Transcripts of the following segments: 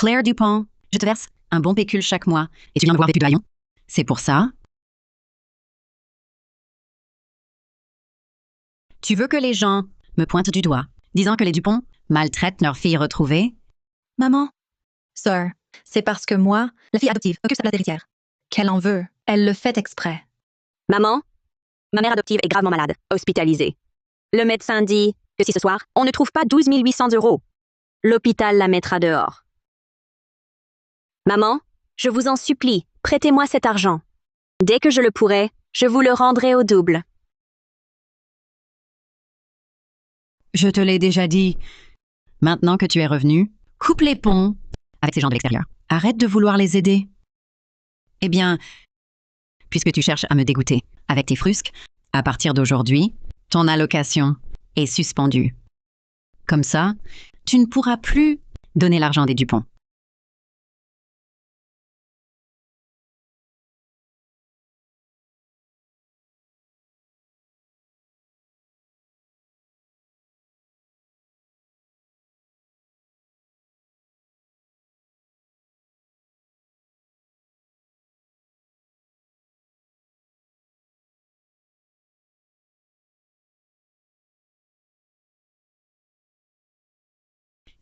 Claire Dupont, je te verse un bon pécule chaque mois et tu viens me voir début de haillon. C'est pour ça? Tu veux que les gens me pointent du doigt, disant que les Dupont maltraitent leur fille retrouvée? Maman, Sir, c'est parce que moi, la fille adoptive, occupe sa place d'héritière. Qu'elle en veut, elle le fait exprès. Maman, ma mère adoptive est gravement malade, hospitalisée. Le médecin dit que si ce soir, on ne trouve pas 12 800 €, l'hôpital la mettra dehors. Maman, je vous en supplie, prêtez-moi cet argent. Dès que je le pourrai, je vous le rendrai au double. Je te l'ai déjà dit. Maintenant que tu es revenu, coupe les ponts avec ces gens de l'extérieur. Arrête de vouloir les aider. Eh bien, puisque tu cherches à me dégoûter avec tes frusques, à partir d'aujourd'hui, ton allocation est suspendue. Comme ça, tu ne pourras plus donner l'argent des Dupont.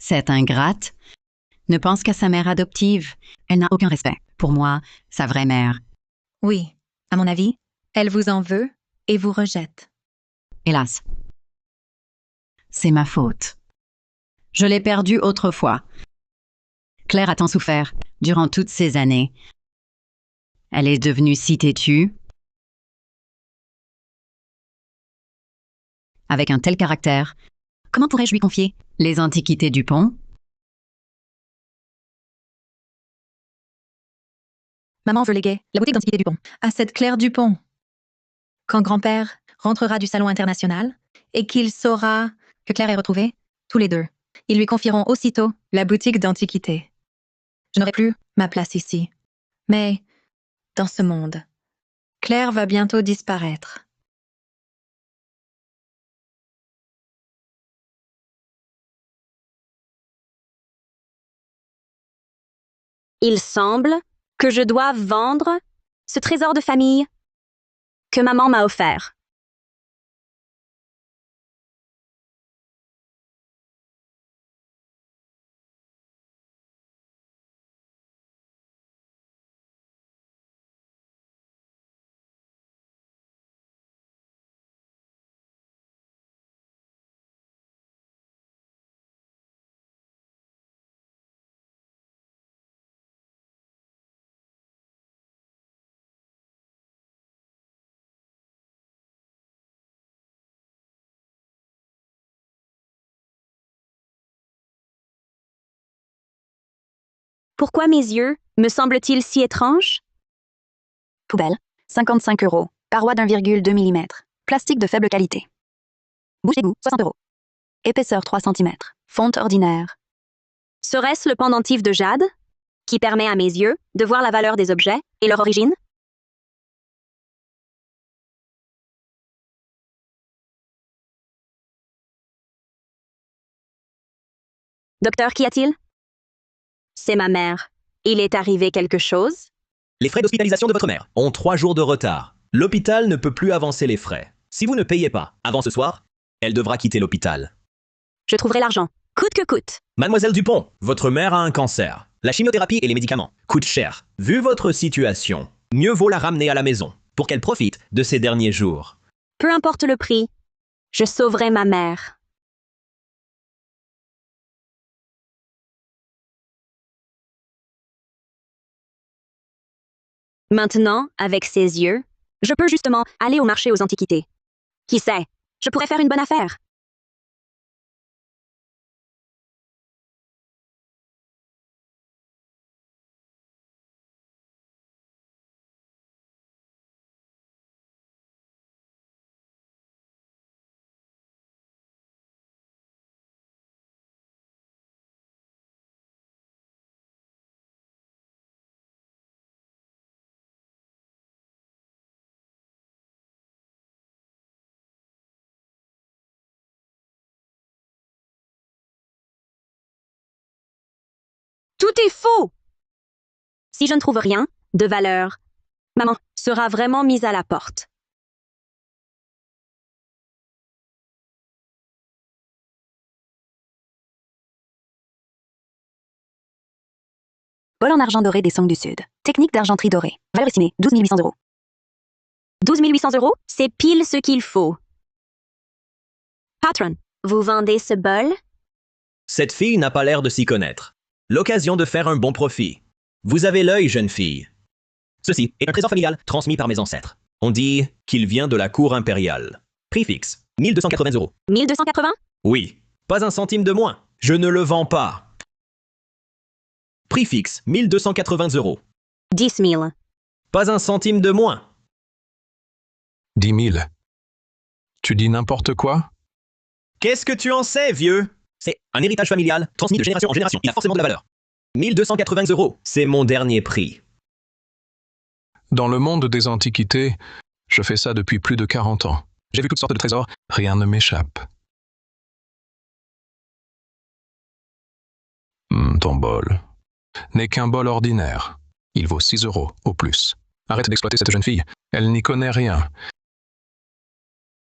Cette ingrate ne pense qu'à sa mère adoptive. Elle n'a aucun respect pour moi, sa vraie mère. Oui, à mon avis, elle vous en veut et vous rejette. Hélas. C'est ma faute. Je l'ai perdue autrefois. Claire a tant souffert durant toutes ces années. Elle est devenue si têtue. Avec un tel caractère, comment pourrais-je lui confier les antiquités Dupont? Maman veut léguer la boutique d'antiquité Dupont à cette Claire Dupont. Quand grand-père rentrera du salon international et qu'il saura que Claire est retrouvée, tous les deux, ils lui confieront aussitôt la boutique d'antiquité. Je n'aurai plus ma place ici. Mais, dans ce monde, Claire va bientôt disparaître. Il semble que je doive vendre ce trésor de famille que maman m'a offert. Pourquoi mes yeux me semblent-ils si étranges? Poubelle, 55 €. Paroi d'1,2 mm. Plastique de faible qualité. Bouche d'égout, 60 €. Épaisseur 3 cm. Fonte ordinaire. Serait-ce le pendentif de jade qui permet à mes yeux de voir la valeur des objets et leur origine? Docteur, qu'y a-t-il? C'est ma mère. Il est arrivé quelque chose? Les frais d'hospitalisation de votre mère ont 3 jours de retard. L'hôpital ne peut plus avancer les frais. Si vous ne payez pas avant ce soir, elle devra quitter l'hôpital. Je trouverai l'argent, coûte que coûte. Mademoiselle Dupont, votre mère a un cancer. La chimiothérapie et les médicaments coûtent cher. Vu votre situation, mieux vaut la ramener à la maison pour qu'elle profite de ses derniers jours. Peu importe le prix, je sauverai ma mère. Maintenant, avec ses yeux, je peux justement aller au marché aux antiquités. Qui sait, je pourrais faire une bonne affaire. Tout est faux! Si je ne trouve rien de valeur, maman sera vraiment mise à la porte. Bol en argent doré des Song du Sud. Technique d'argenterie dorée. Valeur estimée 12 800 euros. 12 800 euros, c'est pile ce qu'il faut. Patron, vous vendez ce bol? Cette fille n'a pas l'air de s'y connaître. L'occasion de faire un bon profit. Vous avez l'œil, jeune fille. Ceci est un trésor familial transmis par mes ancêtres. On dit qu'il vient de la cour impériale. Prix fixe, 1280 euros. 1280? Oui, pas un centime de moins. Je ne le vends pas. Prix fixe, 1280 euros. 10 000. Pas un centime de moins. 10 000. Tu dis n'importe quoi? Qu'est-ce que tu en sais, vieux? C'est un héritage familial, transmis de génération en génération. Il a forcément de la valeur. 1280 euros, c'est mon dernier prix. Dans le monde des antiquités, je fais ça depuis plus de 40 ans. J'ai vu toutes sortes de trésors, rien ne m'échappe. Ton bol n'est qu'un bol ordinaire. Il vaut 6 euros au plus. Arrête d'exploiter cette jeune fille. Elle n'y connaît rien.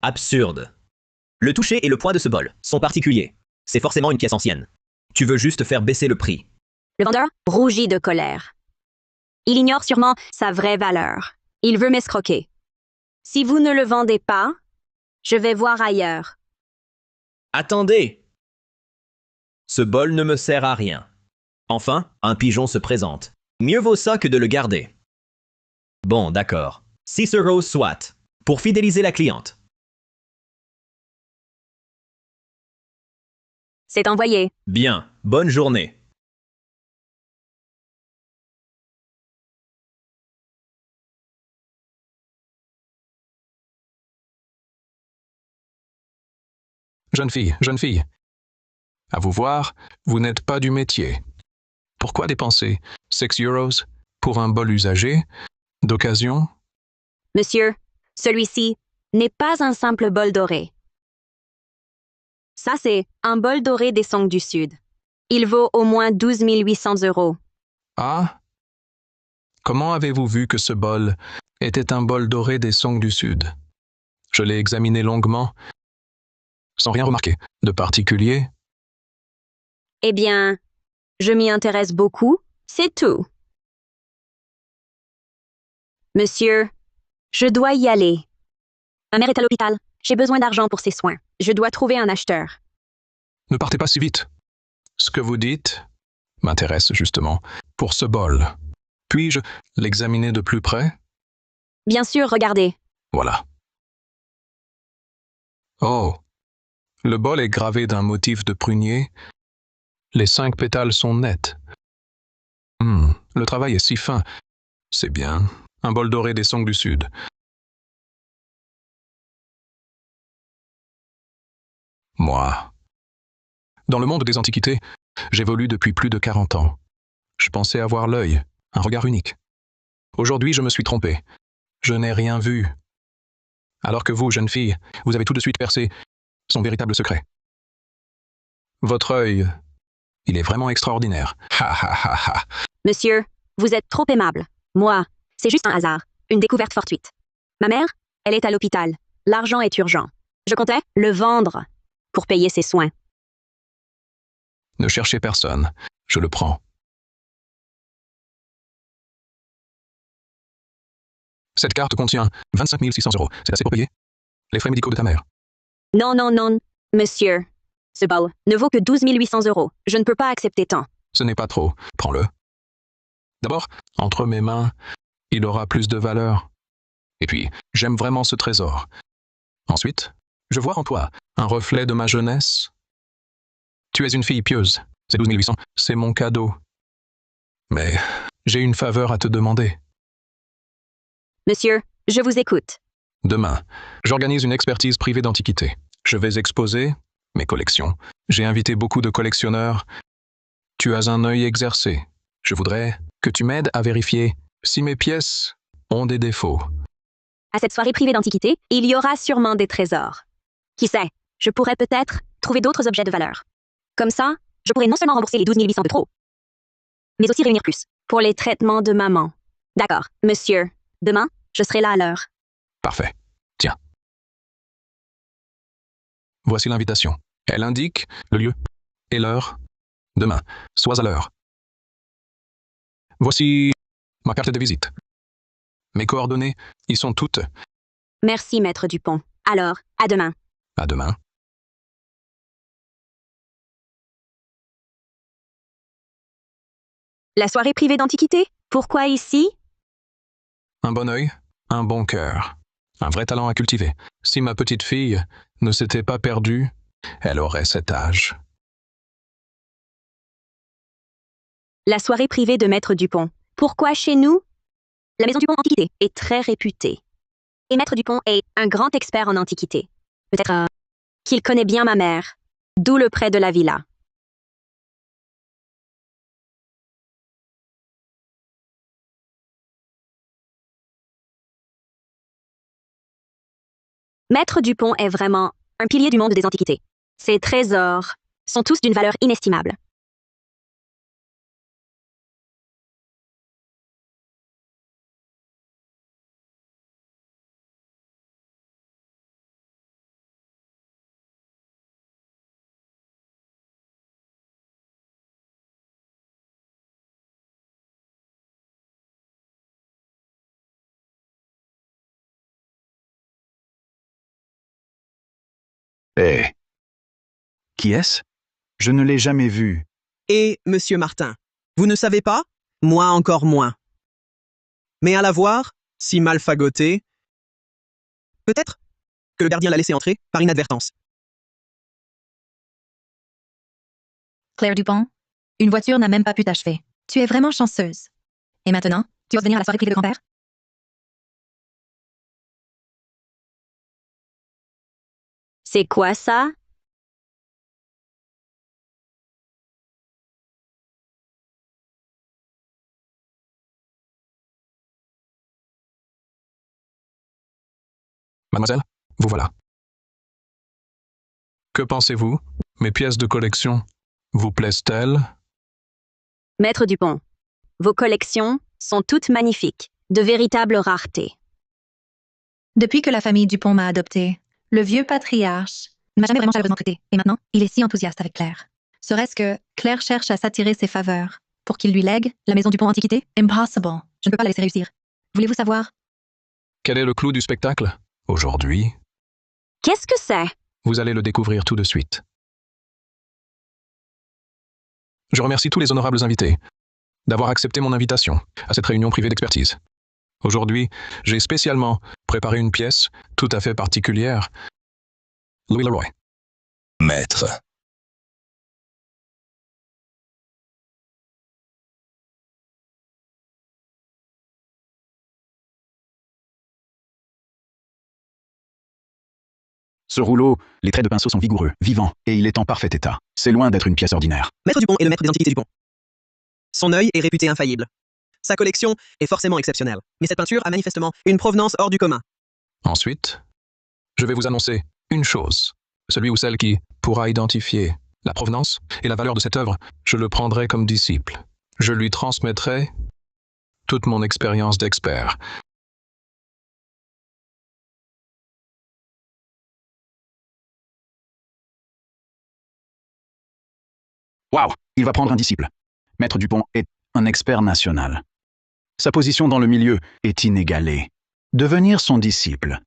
Absurde. Le toucher et le poids de ce bol sont particuliers. C'est forcément une pièce ancienne. Tu veux juste faire baisser le prix. Le vendeur rougit de colère. Il ignore sûrement sa vraie valeur. Il veut m'escroquer. Si vous ne le vendez pas, je vais voir ailleurs. Attendez! Ce bol ne me sert à rien. Enfin, un pigeon se présente. Mieux vaut ça que de le garder. Bon, d'accord. 6 euros soit. Pour fidéliser la cliente. C'est envoyé. Bien, bonne journée. Jeune fille. À vous voir, vous n'êtes pas du métier. Pourquoi dépenser 6 euros pour un bol usagé, d'occasion? Monsieur, celui-ci n'est pas un simple bol doré. Ça, c'est un bol doré des Song du Sud. Il vaut au moins 12 800 euros. Ah? Comment avez-vous vu que ce bol était un bol doré des Song du Sud? Je l'ai examiné longuement, sans rien remarquer de particulier. Eh bien, je m'y intéresse beaucoup, c'est tout. Monsieur, je dois y aller. Ma mère est à l'hôpital. J'ai besoin d'argent pour ses soins. Je dois trouver un acheteur. Ne partez pas si vite. Ce que vous dites m'intéresse justement pour ce bol. Puis-je l'examiner de plus près? Bien sûr, regardez. Voilà. Oh, le bol est gravé d'un motif de prunier. Les 5 pétales sont nets. Le travail est si fin. C'est bien. Un bol doré des Song du Sud. Moi. Dans le monde des antiquités, j'évolue depuis plus de 40 ans. Je pensais avoir l'œil, un regard unique. Aujourd'hui, je me suis trompé. Je n'ai rien vu. Alors que vous, jeune fille, vous avez tout de suite percé son véritable secret. Votre œil, il est vraiment extraordinaire. Ha ha ha ha. Monsieur, vous êtes trop aimable. Moi, c'est juste un hasard, une découverte fortuite. Ma mère, elle est à l'hôpital. L'argent est urgent. Je comptais le vendre pour payer ses soins. Ne cherchez personne. Je le prends. Cette carte contient 25 600 euros. C'est assez pour payer les frais médicaux de ta mère. Non, non, non, monsieur. Ce bol ne vaut que 12 800 euros. Je ne peux pas accepter tant. Ce n'est pas trop. Prends-le. D'abord, entre mes mains, il aura plus de valeur. Et puis, j'aime vraiment ce trésor. Ensuite, je vois en toi un reflet de ma jeunesse. Tu es une fille pieuse. C'est 12 800. C'est mon cadeau. Mais j'ai une faveur à te demander. Monsieur, je vous écoute. Demain, j'organise une expertise privée d'antiquité. Je vais exposer mes collections. J'ai invité beaucoup de collectionneurs. Tu as un œil exercé. Je voudrais que tu m'aides à vérifier si mes pièces ont des défauts. À cette soirée privée d'antiquité, il y aura sûrement des trésors. Qui sait, je pourrais peut-être trouver d'autres objets de valeur. Comme ça, je pourrais non seulement rembourser les 12 800 de trop, mais aussi réunir plus. Pour les traitements de maman. D'accord, monsieur. Demain, je serai là à l'heure. Parfait. Tiens. Voici l'invitation. Elle indique le lieu et l'heure. Demain, sois à l'heure. Voici ma carte de visite. Mes coordonnées y sont toutes. Merci, maître Dupont. Alors, à demain. À demain. La soirée privée d'antiquité? Pourquoi ici? Un bon œil, un bon cœur. Un vrai talent à cultiver. Si ma petite fille ne s'était pas perdue, elle aurait cet âge. La soirée privée de maître Dupont. Pourquoi chez nous? La maison Dupont Antiquité est très réputée. Et maître Dupont est un grand expert en antiquité. Peut-être qu'il connaît bien ma mère. D'où le prêt de la villa. Maître Dupont est vraiment un pilier du monde des antiquités. Ses trésors sont tous d'une valeur inestimable. Eh. Qui est-ce? Je ne l'ai jamais vu. Et, monsieur Martin, vous ne savez pas? Moi encore moins. Mais à la voir, si mal fagotée, peut-être que le gardien l'a laissé entrer par inadvertance. Claire Dupont, une voiture n'a même pas pu t'achever. Tu es vraiment chanceuse. Et maintenant, tu oses venir à la soirée privée de grand-père? C'est quoi ça? Mademoiselle, vous voilà. Que pensez-vous? Mes pièces de collection vous plaisent-elles? Maître Dupont, vos collections sont toutes magnifiques, de véritables raretés. Depuis que la famille Dupont m'a adoptée, le vieux patriarche ne m'a jamais vraiment chaleureusement traité. Et maintenant, il est si enthousiaste avec Claire. Serait-ce que Claire cherche à s'attirer ses faveurs pour qu'il lui lègue la maison Dupont Antiquité? Impossible. Je ne peux pas la laisser réussir. Voulez-vous savoir? Quel est le clou du spectacle? Aujourd'hui, Qu'est-ce que c'est? vous allez le découvrir tout de suite. Je remercie tous les honorables invités d'avoir accepté mon invitation à cette réunion privée d'expertise. Aujourd'hui, j'ai spécialement préparé une pièce tout à fait particulière. Louis Leroy. Maître. Ce rouleau, les traits de pinceau sont vigoureux, vivants, et il est en parfait état. C'est loin d'être une pièce ordinaire. Maître Dupont est le maître des antiquités Dupont. Son œil est réputé infaillible. Sa collection est forcément exceptionnelle. Mais cette peinture a manifestement une provenance hors du commun. Ensuite, je vais vous annoncer une chose. Celui ou celle qui pourra identifier la provenance et la valeur de cette œuvre, je le prendrai comme disciple. Je lui transmettrai toute mon expérience d'expert. Waouh! Il va prendre un disciple. Maître Dupont est un expert national. Sa position dans le milieu est inégalée. Devenir son disciple,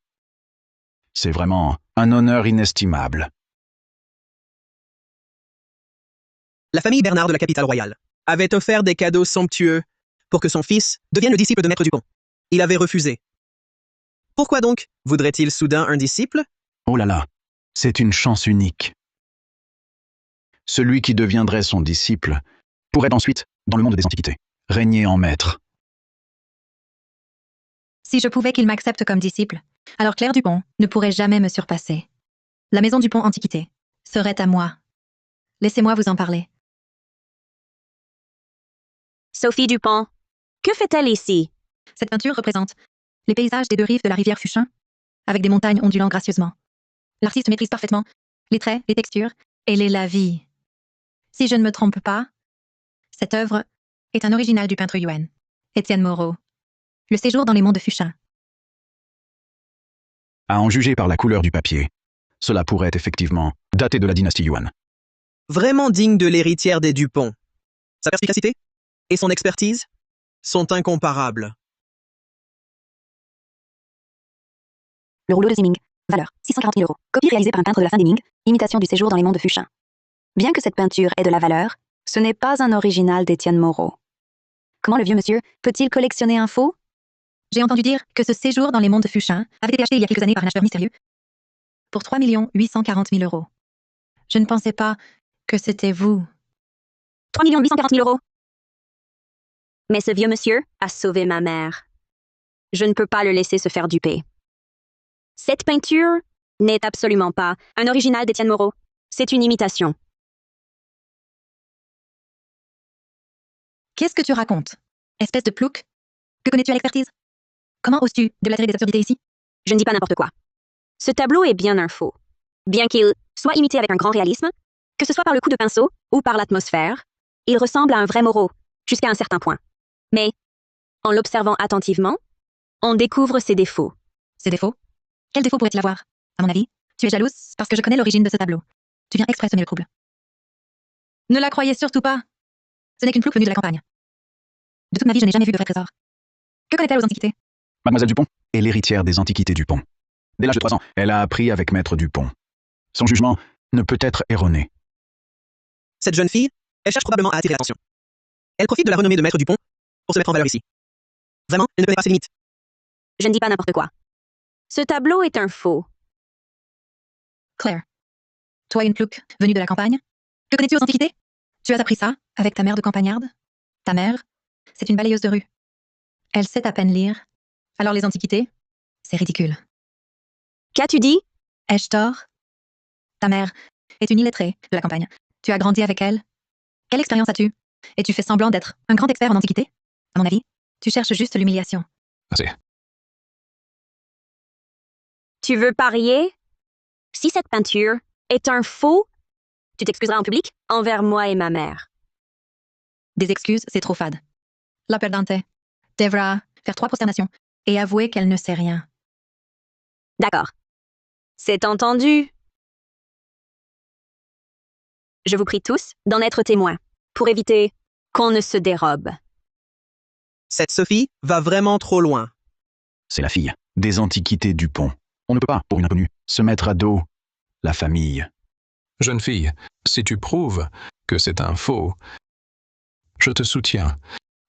c'est vraiment un honneur inestimable. La famille Bernard de la capitale royale avait offert des cadeaux somptueux pour que son fils devienne le disciple de Maître Dupont. Il avait refusé. Pourquoi donc voudrait-il soudain un disciple? Oh là là, c'est une chance unique. Celui qui deviendrait son disciple pourrait ensuite, dans le monde des antiquités, régner en maître. Si je pouvais qu'il m'accepte comme disciple, alors Claire Dupont ne pourrait jamais me surpasser. La maison Dupont Antiquité serait à moi. Laissez-moi vous en parler. Sophie Dupont, que fait-elle ici? Cette peinture représente les paysages des deux rives de la rivière Fuchin, avec des montagnes ondulant gracieusement. L'artiste maîtrise parfaitement les traits, les textures et les lavis. Si je ne me trompe pas, cette œuvre est un original du peintre Yuan, Étienne Moreau. Le séjour dans les monts de Fuchin. À en juger par la couleur du papier, cela pourrait effectivement dater de la dynastie Yuan. Vraiment digne de l'héritière des Dupont. Sa perspicacité et son expertise sont incomparables. Le rouleau de Ziming. Valeur 640 000 €. Copie réalisée par un peintre de la fin des Ming. Imitation du séjour dans les monts de Fuchin. Bien que cette peinture ait de la valeur, ce n'est pas un original d'Étienne Moreau. Comment le vieux monsieur peut-il collectionner un faux? J'ai entendu dire que ce séjour dans les monts de Fuchin avait été acheté il y a quelques années par un acheteur mystérieux pour 3 840 000 €. Je ne pensais pas que c'était vous. 3 840 000 €. Mais ce vieux monsieur a sauvé ma mère. Je ne peux pas le laisser se faire duper. Cette peinture n'est absolument pas un original d'Étienne Moreau. C'est une imitation. Qu'est-ce que tu racontes? Espèce de plouc? Que connais-tu à l'expertise? Comment oses-tu déblatérer des absurdités ici? Je ne dis pas n'importe quoi. Ce tableau est bien un faux. Bien qu'il soit imité avec un grand réalisme, que ce soit par le coup de pinceau ou par l'atmosphère, il ressemble à un vrai Moreau, jusqu'à un certain point. Mais, en l'observant attentivement, on découvre ses défauts. Ses défauts? Quel défaut pourrait-il avoir? À mon avis, tu es jalouse parce que je connais l'origine de ce tableau. Tu viens exprès semer le trouble. Ne la croyez surtout pas. Ce n'est qu'une plouc venue de la campagne. De toute ma vie, je n'ai jamais vu de vrai trésor. Que connaît-elle aux antiquités? Mademoiselle Dupont est l'héritière des antiquités Dupont. Dès l'âge de 3 ans, elle a appris avec Maître Dupont. Son jugement ne peut être erroné. Cette jeune fille, elle cherche probablement à attirer l'attention. Elle profite de la renommée de Maître Dupont pour se mettre en valeur ici. Vraiment, elle ne connaît pas ses limites. Je ne dis pas n'importe quoi. Ce tableau est un faux. Claire, toi une plouc venue de la campagne? Que connais-tu aux antiquités? Tu as appris ça avec ta mère de campagnarde? Ta mère, c'est une balayeuse de rue. Elle sait à peine lire. Alors les antiquités, c'est ridicule. Qu'as-tu dit? Ai-je tort? Ta mère est une illettrée de la campagne. Tu as grandi avec elle. Quelle expérience as-tu? Et tu fais semblant d'être un grand expert en antiquité? À mon avis, tu cherches juste l'humiliation. Assez. Tu veux parier? Si cette peinture est un faux, tu t'excuseras en public envers moi et ma mère. Des excuses, c'est trop fade. La perdante devra faire 3 prosternations et avouer qu'elle ne sait rien. D'accord. C'est entendu. Je vous prie tous d'en être témoins, pour éviter qu'on ne se dérobe. Cette Sophie va vraiment trop loin. C'est la fille des antiquités Dupont. On ne peut pas, pour une inconnue, se mettre à dos la famille. Jeune fille, si tu prouves que c'est un faux, je te soutiens.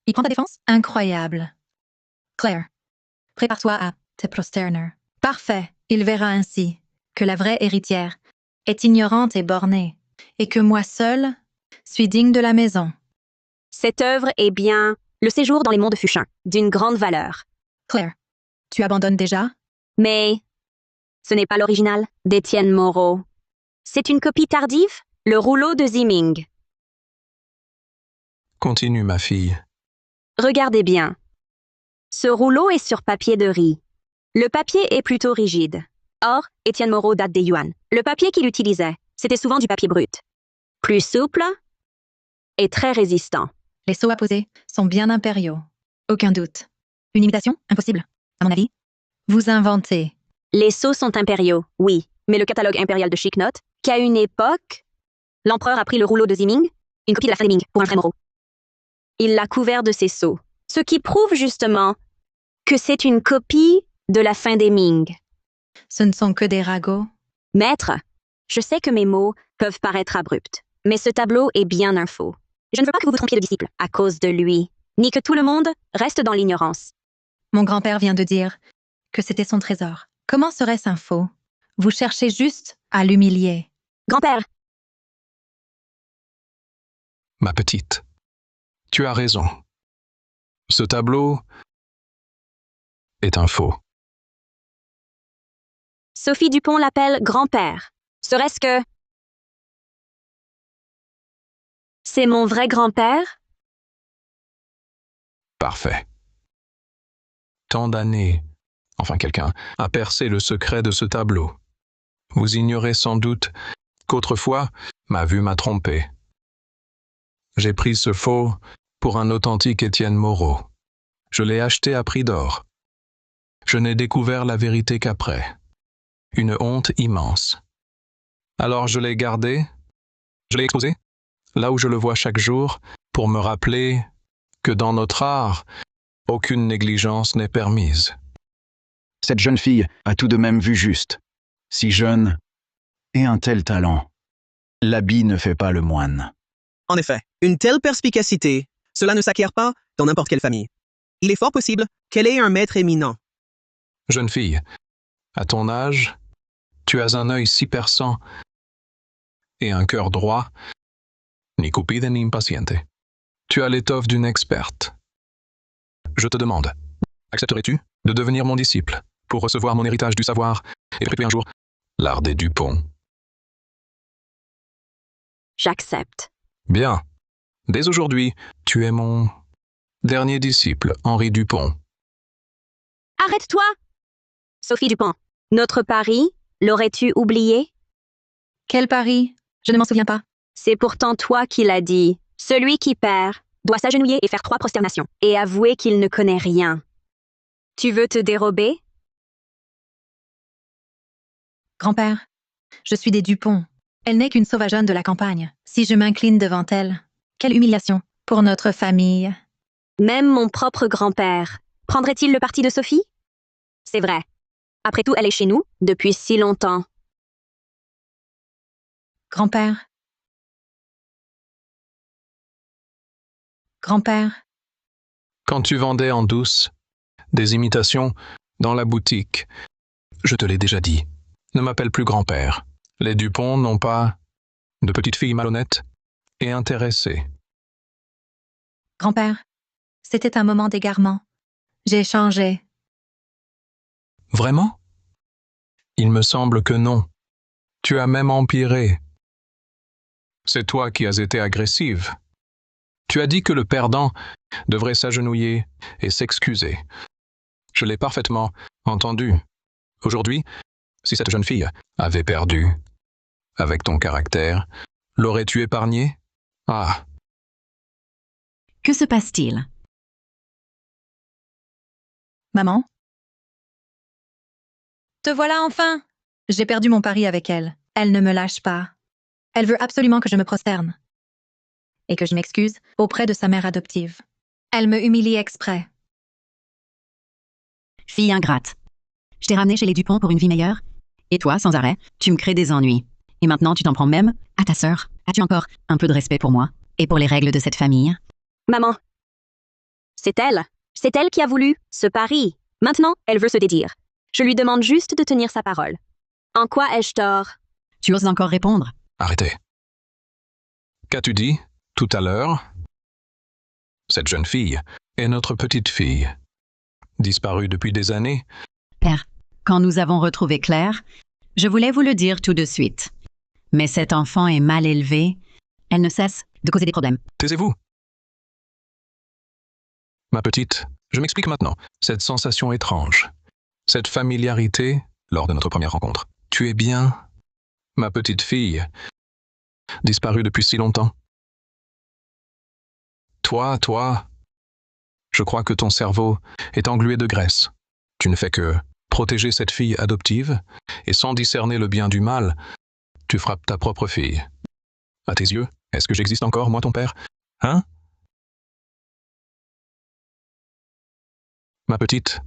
Il prend ta défense? Incroyable. Claire, prépare-toi à te prosterner. Parfait. Il verra ainsi que la vraie héritière est ignorante et bornée, et que moi seule suis digne de la maison. Cette œuvre est bien le séjour dans les monts de Fuchin, d'une grande valeur. Claire, tu abandonnes déjà? Mais ce n'est pas l'original d'Étienne Moreau. C'est une copie tardive, le rouleau de Ziming. Continue, ma fille. Regardez bien. Ce rouleau est sur papier de riz. Le papier est plutôt rigide. Or, Étienne Moreau date des Yuan. Le papier qu'il utilisait, c'était souvent du papier brut. Plus souple et très résistant. Les sceaux apposés sont bien impériaux. Aucun doute. Une imitation? Impossible. À mon avis, vous inventez. Les sceaux sont impériaux, oui, mais le catalogue impérial de Chic note qu'à une époque, l'empereur a pris le rouleau de Ziming, une copie de la fin des Ming, pour un vrai Moreau. Il l'a couvert de ses sceaux, ce qui prouve justement que c'est une copie de la fin des Ming. Ce ne sont que des ragots. Maître, je sais que mes mots peuvent paraître abrupts, mais ce tableau est bien un faux. Je ne veux pas que vous vous trompiez de disciple à cause de lui, ni que tout le monde reste dans l'ignorance. Mon grand-père vient de dire que c'était son trésor. Comment serait-ce un faux? Vous cherchez juste à l'humilier. Grand-père, Ma petite, tu as raison. Ce tableau est un faux. Sophie Dupont l'appelle grand-père. Serait-ce que... C'est mon vrai grand-père? Parfait. Tant d'années, enfin quelqu'un, a percé le secret de ce tableau. Vous ignorez sans doute qu'autrefois, ma vue m'a trompé. J'ai pris ce faux pour un authentique Étienne Moreau. Je l'ai acheté à prix d'or. Je n'ai découvert la vérité qu'après. Une honte immense. Alors je l'ai gardé, je l'ai exposé, là où je le vois chaque jour, pour me rappeler que dans notre art, aucune négligence n'est permise. Cette jeune fille a tout de même vu juste. Si jeune et un tel talent. L'habit ne fait pas le moine. En effet, une telle perspicacité, cela ne s'acquiert pas dans n'importe quelle famille. Il est fort possible qu'elle ait un maître éminent. Jeune fille, à ton âge, tu as un œil si perçant et un cœur droit, ni cupide ni impaciente. Tu as l'étoffe d'une experte. Je te demande, accepterais-tu de devenir mon disciple pour recevoir mon héritage du savoir et perpétuer un jour l'art des Dupont? J'accepte. Bien. Dès aujourd'hui, tu es mon dernier disciple, Henri Dupont. Arrête-toi! Sophie Dupont, notre pari, l'aurais-tu oublié? Quel pari? Je ne m'en souviens pas. C'est pourtant toi qui l'as dit. Celui qui perd doit s'agenouiller et faire 3 prosternations, et avouer qu'il ne connaît rien. Tu veux te dérober? Grand-père, je suis des Dupont. Elle n'est qu'une sauvageonne de la campagne. Si je m'incline devant elle, quelle humiliation pour notre famille. Même mon propre grand-père prendrait-il le parti de Sophie? C'est vrai. Après tout, elle est chez nous depuis si longtemps. Grand-père. Grand-père, Quand tu vendais en douce des imitations dans la boutique, je te l'ai déjà dit, ne m'appelle plus grand-père. Les Dupont n'ont pas de petite fille malhonnête et intéressée. grand-père, c'était un moment d'égarement. J'ai changé. Vraiment? Il me semble que non. Tu as même empiré. C'est toi qui as été agressive. Tu as dit que le perdant devrait s'agenouiller et s'excuser. Je l'ai parfaitement entendu. Aujourd'hui, si cette jeune fille avait perdu, avec ton caractère, l'aurais-tu épargnée? Ah, Que se passe-t-il? Maman? Te voilà enfin! J'ai perdu mon pari avec elle. Elle ne me lâche pas. Elle veut absolument que je me prosterne. Et que je m'excuse auprès de sa mère adoptive. Elle me humilie exprès. Fille ingrate. Je t'ai ramenée chez les Dupont pour une vie meilleure. Et toi, sans arrêt, tu me crées des ennuis. Et maintenant, tu t'en prends même à ta sœur. As-tu encore un peu de respect pour moi et pour les règles de cette famille? Maman, c'est elle. C'est elle qui a voulu ce pari. Maintenant, elle veut se dédire. Je lui demande juste de tenir sa parole. En quoi ai-je tort? Tu oses encore répondre? arrêtez. Qu'as-tu dit tout à l'heure? Cette jeune fille est notre petite fille. Disparue depuis des années. Père, quand nous avons retrouvé Claire, je voulais vous le dire tout de suite. Mais cet enfant est mal élevé. Elle ne cesse de causer des problèmes. Taisez-vous. Ma petite, je m'explique maintenant. Cette sensation étrange, cette familiarité lors de notre première rencontre. Tu es bien, ma petite fille, disparue depuis si longtemps. Toi, je crois que ton cerveau est englué de graisse. Tu ne fais que protéger cette fille adoptive, et sans discerner le bien du mal, tu frappes ta propre fille. À tes yeux, est-ce que j'existe encore, moi, ton père? Hein? Ma petite,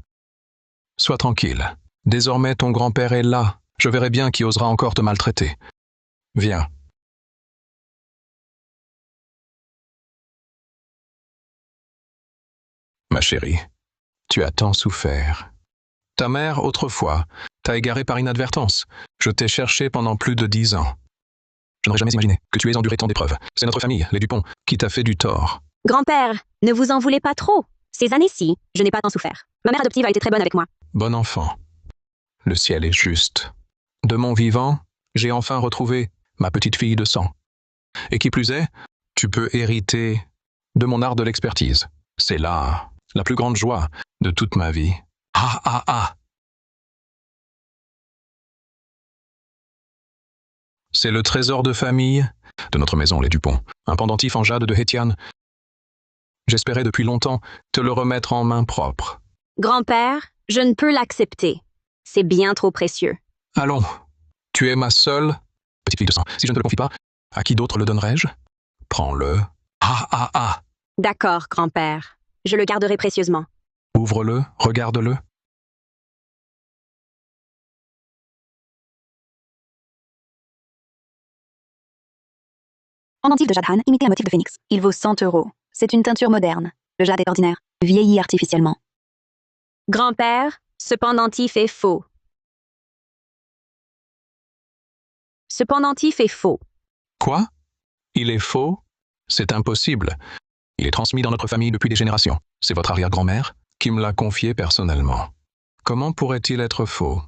sois tranquille. Désormais, ton grand-père est là. Je verrai bien qui osera encore te maltraiter. Viens. Ma chérie, tu as tant souffert. Ta mère, autrefois, t'a égaré par inadvertance. Je t'ai cherché pendant plus de 10 ans. Je n'aurais jamais imaginé que tu aies enduré tant d'épreuves. C'est notre famille, les Dupont, qui t'a fait du tort. Grand-père, ne vous en voulez pas trop. Ces années-ci, je n'ai pas tant souffert. Ma mère adoptive a été très bonne avec moi. Bon enfant. Le ciel est juste. De mon vivant, j'ai enfin retrouvé ma petite fille de sang. Et qui plus est, tu peux hériter de mon art de l'expertise. C'est là la plus grande joie de toute ma vie. Ah! C'est le trésor de famille de notre maison, les Dupont. Un pendentif en jade de Hétiane. J'espérais depuis longtemps te le remettre en main propre. Grand-père, je ne peux l'accepter. C'est bien trop précieux. Allons, tu es ma seule petite fille de sang. Si je ne te le confie pas, à qui d'autre le donnerais-je? Prends-le. Ah. D'accord, grand-père. Je le garderai précieusement. Ouvre-le, regarde-le. Pendentif de Jadhan, imité un motif de phénix. Il vaut 100 €. C'est une teinture moderne. Le jade est ordinaire, vieilli artificiellement. Grand-père, ce pendentif est faux. Ce pendentif est faux. Quoi? Il est faux? C'est impossible. Il est transmis dans notre famille depuis des générations. C'est votre arrière-grand-mère qui me l'a confié personnellement. Comment pourrait-il être faux?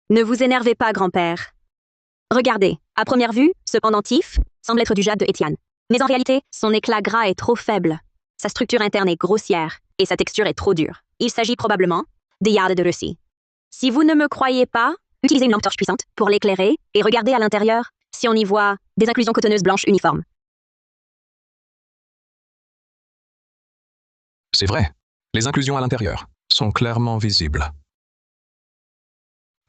Ne vous énervez pas, grand-père. Regardez, à première vue, ce pendentif semble être du jade de Étienne. Mais en réalité, son éclat gras est trop faible. Sa structure interne est grossière et sa texture est trop dure. Il s'agit probablement des jades de Russie. Si vous ne me croyez pas, utilisez une lampe torche puissante pour l'éclairer et regardez à l'intérieur si on y voit des inclusions cotonneuses blanches uniformes. C'est vrai. Les inclusions à l'intérieur sont clairement visibles.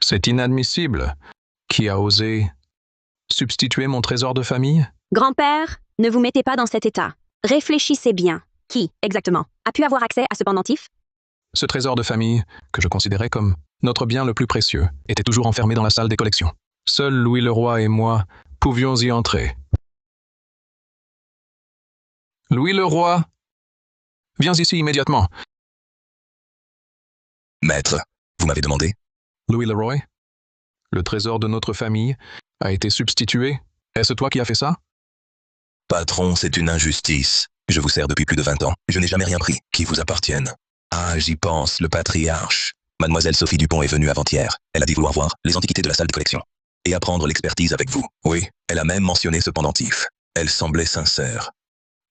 C'est inadmissible. Qui a osé substituer mon trésor de famille? Grand-père, ne vous mettez pas dans cet état. Réfléchissez bien. Qui, exactement, a pu avoir accès à ce pendentif? Ce trésor de famille, que je considérais comme notre bien le plus précieux, était toujours enfermé dans la salle des collections. Seul Louis le Roi et moi pouvions y entrer. Louis le Roi, viens ici immédiatement. Maître, vous m'avez demandé? Louis Leroy, le trésor de notre famille a été substitué. Est-ce toi qui as fait ça? Patron, c'est une injustice. Je vous sers depuis plus de 20 ans. Je n'ai jamais rien pris qui vous appartienne. Ah, j'y pense, le patriarche. Mademoiselle Sophie Dupont est venue avant-hier. Elle a dit vouloir voir les antiquités de la salle de collection et apprendre l'expertise avec vous. Oui, elle a même mentionné ce pendentif. Elle semblait sincère.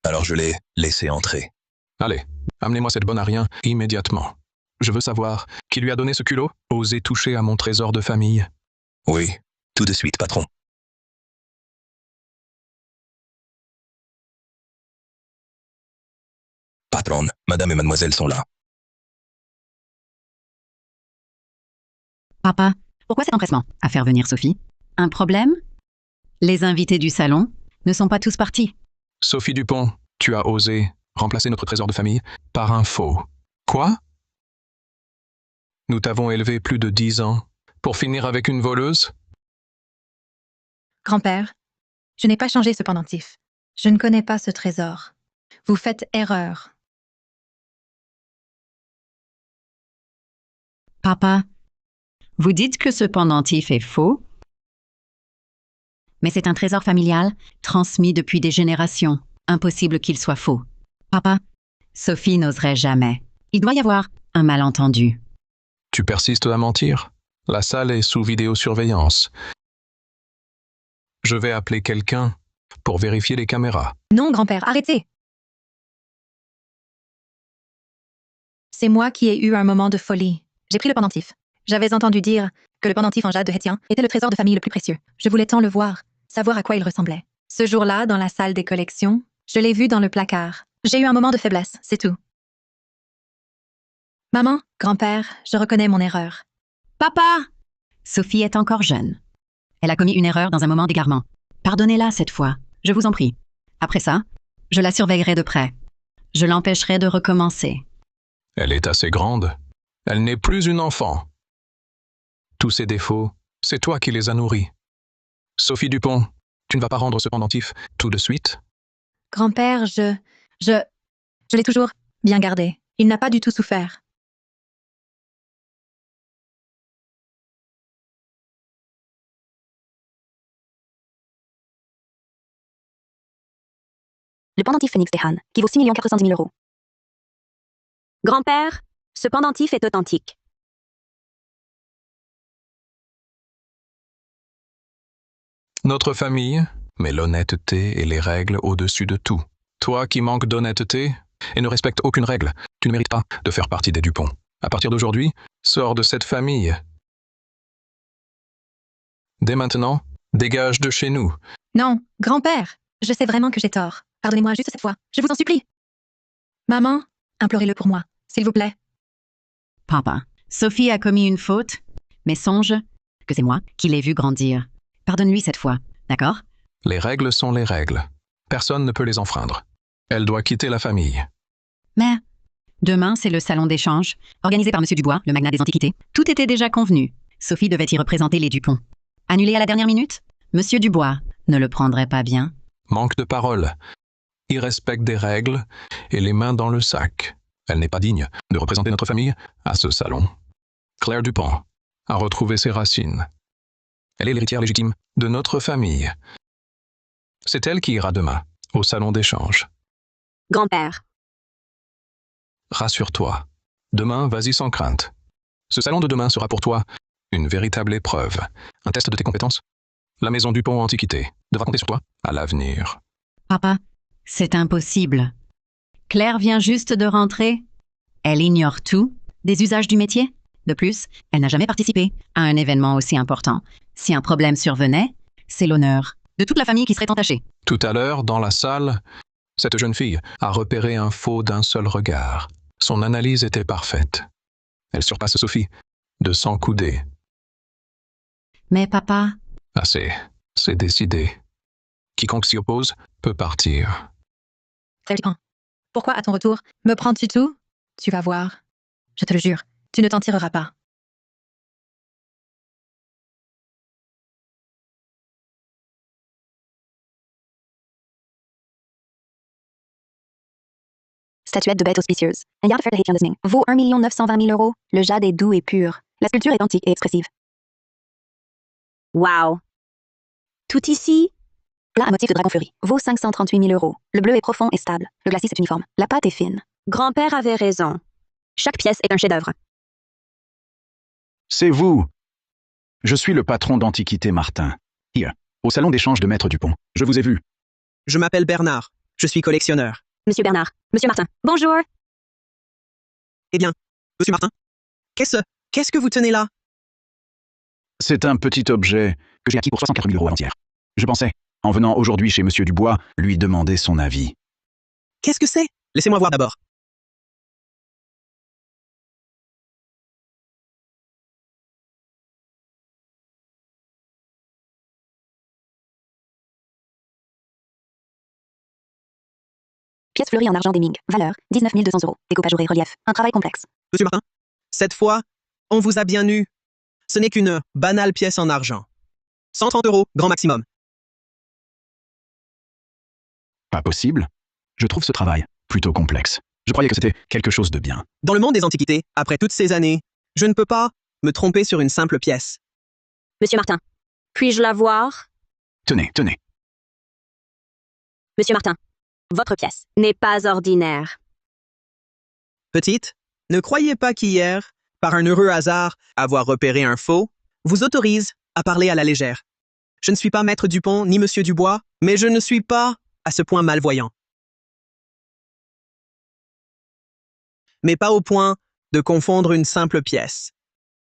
Alors je l'ai laissée entrer. Allez, amenez-moi cette bonne à rien immédiatement. Je veux savoir qui lui a donné ce culot, oser toucher à mon trésor de famille. Oui, tout de suite, patron. Patronne, madame et mademoiselle sont là. Papa, pourquoi cet empressement à faire venir Sophie? Un problème? Les invités du salon ne sont pas tous partis. Sophie Dupont, tu as osé remplacer notre trésor de famille par un faux. Quoi? Nous t'avons élevé plus de 10 ans pour finir avec une voleuse? Grand-père, je n'ai pas changé ce pendentif. Je ne connais pas ce trésor. Vous faites erreur. Papa, vous dites que ce pendentif est faux? Mais c'est un trésor familial transmis depuis des générations. Impossible qu'il soit faux. Papa, Sophie n'oserait jamais. Il doit y avoir un malentendu. Tu persistes à mentir? La salle est sous vidéosurveillance. Je vais appeler quelqu'un pour vérifier les caméras. Non, grand-père, arrêtez. C'est moi qui ai eu un moment de folie. J'ai pris le pendentif. J'avais entendu dire que le pendentif en jade de Hétien était le trésor de famille le plus précieux. Je voulais tant le voir, savoir à quoi il ressemblait. Ce jour-là, dans la salle des collections, je l'ai vu dans le placard. J'ai eu un moment de faiblesse, c'est tout. Maman, grand-père, je reconnais mon erreur. Papa! Sophie est encore jeune. Elle a commis une erreur dans un moment d'égarement. Pardonnez-la cette fois, je vous en prie. Après ça, je la surveillerai de près. Je l'empêcherai de recommencer. Elle est assez grande. Elle n'est plus une enfant. Tous ses défauts, c'est toi qui les as nourris. Sophie Dupont, tu ne vas pas rendre ce pendentif tout de suite? Grand-père, je l'ai toujours bien gardé. Il n'a pas du tout souffert. Le pendentif Phénix des Han, qui vaut 6 410 000 €. Grand-père, ce pendentif est authentique. Notre famille met l'honnêteté et les règles au-dessus de tout. Toi qui manques d'honnêteté et ne respectes aucune règle, tu ne mérites pas de faire partie des Dupont. À partir d'aujourd'hui, sors de cette famille. Dès maintenant, dégage de chez nous. Non, grand-père, je sais vraiment que j'ai tort. Pardonnez-moi juste cette fois, je vous en supplie. Maman, implorez-le pour moi, s'il vous plaît. Papa, Sophie a commis une faute, mais songe que c'est moi qui l'ai vue grandir. Pardonne-lui cette fois, d'accord? Les règles sont les règles. Personne ne peut les enfreindre. Elle doit quitter la famille. Mais demain, c'est le salon d'échange, organisé par Monsieur Dubois, le magnat des antiquités. Tout était déjà convenu. Sophie devait y représenter les Dupont. Annulé à la dernière minute? Monsieur Dubois ne le prendrait pas bien. Manque de parole. Irrespecte des règles et les mains dans le sac. Elle n'est pas digne de représenter notre famille à ce salon. Claire Dupont a retrouvé ses racines. Elle est l'héritière légitime de notre famille. C'est elle qui ira demain au salon d'échange. Grand-père, Rassure-toi. Demain, vas-y sans crainte. Ce salon de demain sera pour toi une véritable épreuve. Un test de tes compétences. La maison Dupont Antiquité devra compter sur toi à l'avenir. Papa, c'est impossible. Claire vient juste de rentrer. Elle ignore tout des usages du métier. De plus, elle n'a jamais participé à un événement aussi important. Si un problème survenait, c'est l'honneur de toute la famille qui serait entachée. Tout à l'heure, dans la salle, cette jeune fille a repéré un faux d'un seul regard. Son analyse était parfaite. Elle surpasse Sophie de 100 coudées. Mais papa, Assez, c'est décidé. Quiconque s'y oppose peut partir. Claire Dupont, pourquoi à ton retour me prends-tu tout? Tu vas voir. Je te le jure, tu ne t'en tireras pas. Statuette de bête auspicieuse. Un yard de fer de Haitian vaut 1 920 000 euros. Le jade est doux et pur. La sculpture est antique et expressive. wow. Tout ici, Plat à motif de dragon fleuri vaut 538 000 euros. Le bleu est profond et stable. Le glacis est uniforme. La pâte est fine. grand-père avait raison. Chaque pièce est un chef-d'œuvre. C'est vous. Je suis le patron d'Antiquité Martin. Hier, au salon d'échange de Maître Dupont. Je vous ai vu. Je m'appelle Bernard. Je suis collectionneur. Monsieur Bernard, Monsieur Martin, bonjour. Eh bien, Monsieur Martin, qu'est-ce que vous tenez là? C'est un petit objet que j'ai acquis pour 64 000 euros avant-hier. Je pensais, en venant aujourd'hui chez Monsieur Dubois, lui demander son avis. Qu'est-ce que c'est? Laissez-moi voir d'abord. Pièce fleurie en argent des Ming. Valeur 19 200 euros. Découpage au relief. Un travail complexe. Monsieur Martin, cette fois, on vous a bien eu. Ce n'est qu'une banale pièce en argent. 130 euros, grand maximum. Pas possible. Je trouve ce travail plutôt complexe. Je croyais que c'était quelque chose de bien. Dans le monde des antiquités, après toutes ces années, je ne peux pas me tromper sur une simple pièce. Monsieur Martin, puis-je la voir? Tenez, tenez. Monsieur Martin, votre pièce n'est pas ordinaire. Petite, ne croyez pas qu'hier, par un heureux hasard, avoir repéré un faux, vous autorise à parler à la légère. Je ne suis pas Maître Dupont ni Monsieur Dubois, mais je ne suis pas à ce point malvoyant. Mais pas au point de confondre une simple pièce.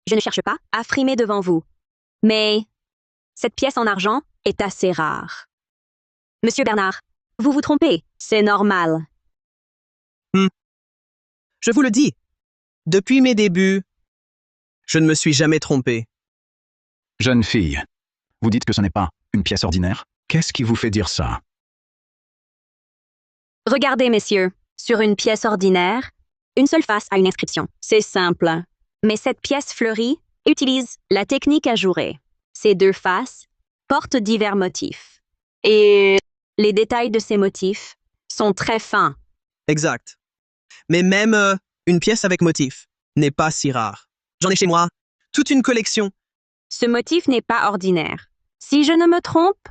Je ne cherche pas à frimer devant vous. Mais cette pièce en argent est assez rare. Monsieur Bernard, vous vous trompez, c'est normal. Je vous le dis, depuis mes débuts, je ne me suis jamais trompé. Jeune fille, vous dites que ce n'est pas une pièce ordinaire? Qu'est-ce qui vous fait dire ça? Regardez, messieurs, sur une pièce ordinaire, une seule face a une inscription. C'est simple. Mais cette pièce fleurie utilise la technique ajourée. Ces deux faces portent divers motifs. Et les détails de ces motifs sont très fins. Exact. Mais même une pièce avec motif n'est pas si rare. J'en ai chez moi toute une collection. Ce motif n'est pas ordinaire. Si je ne me trompe,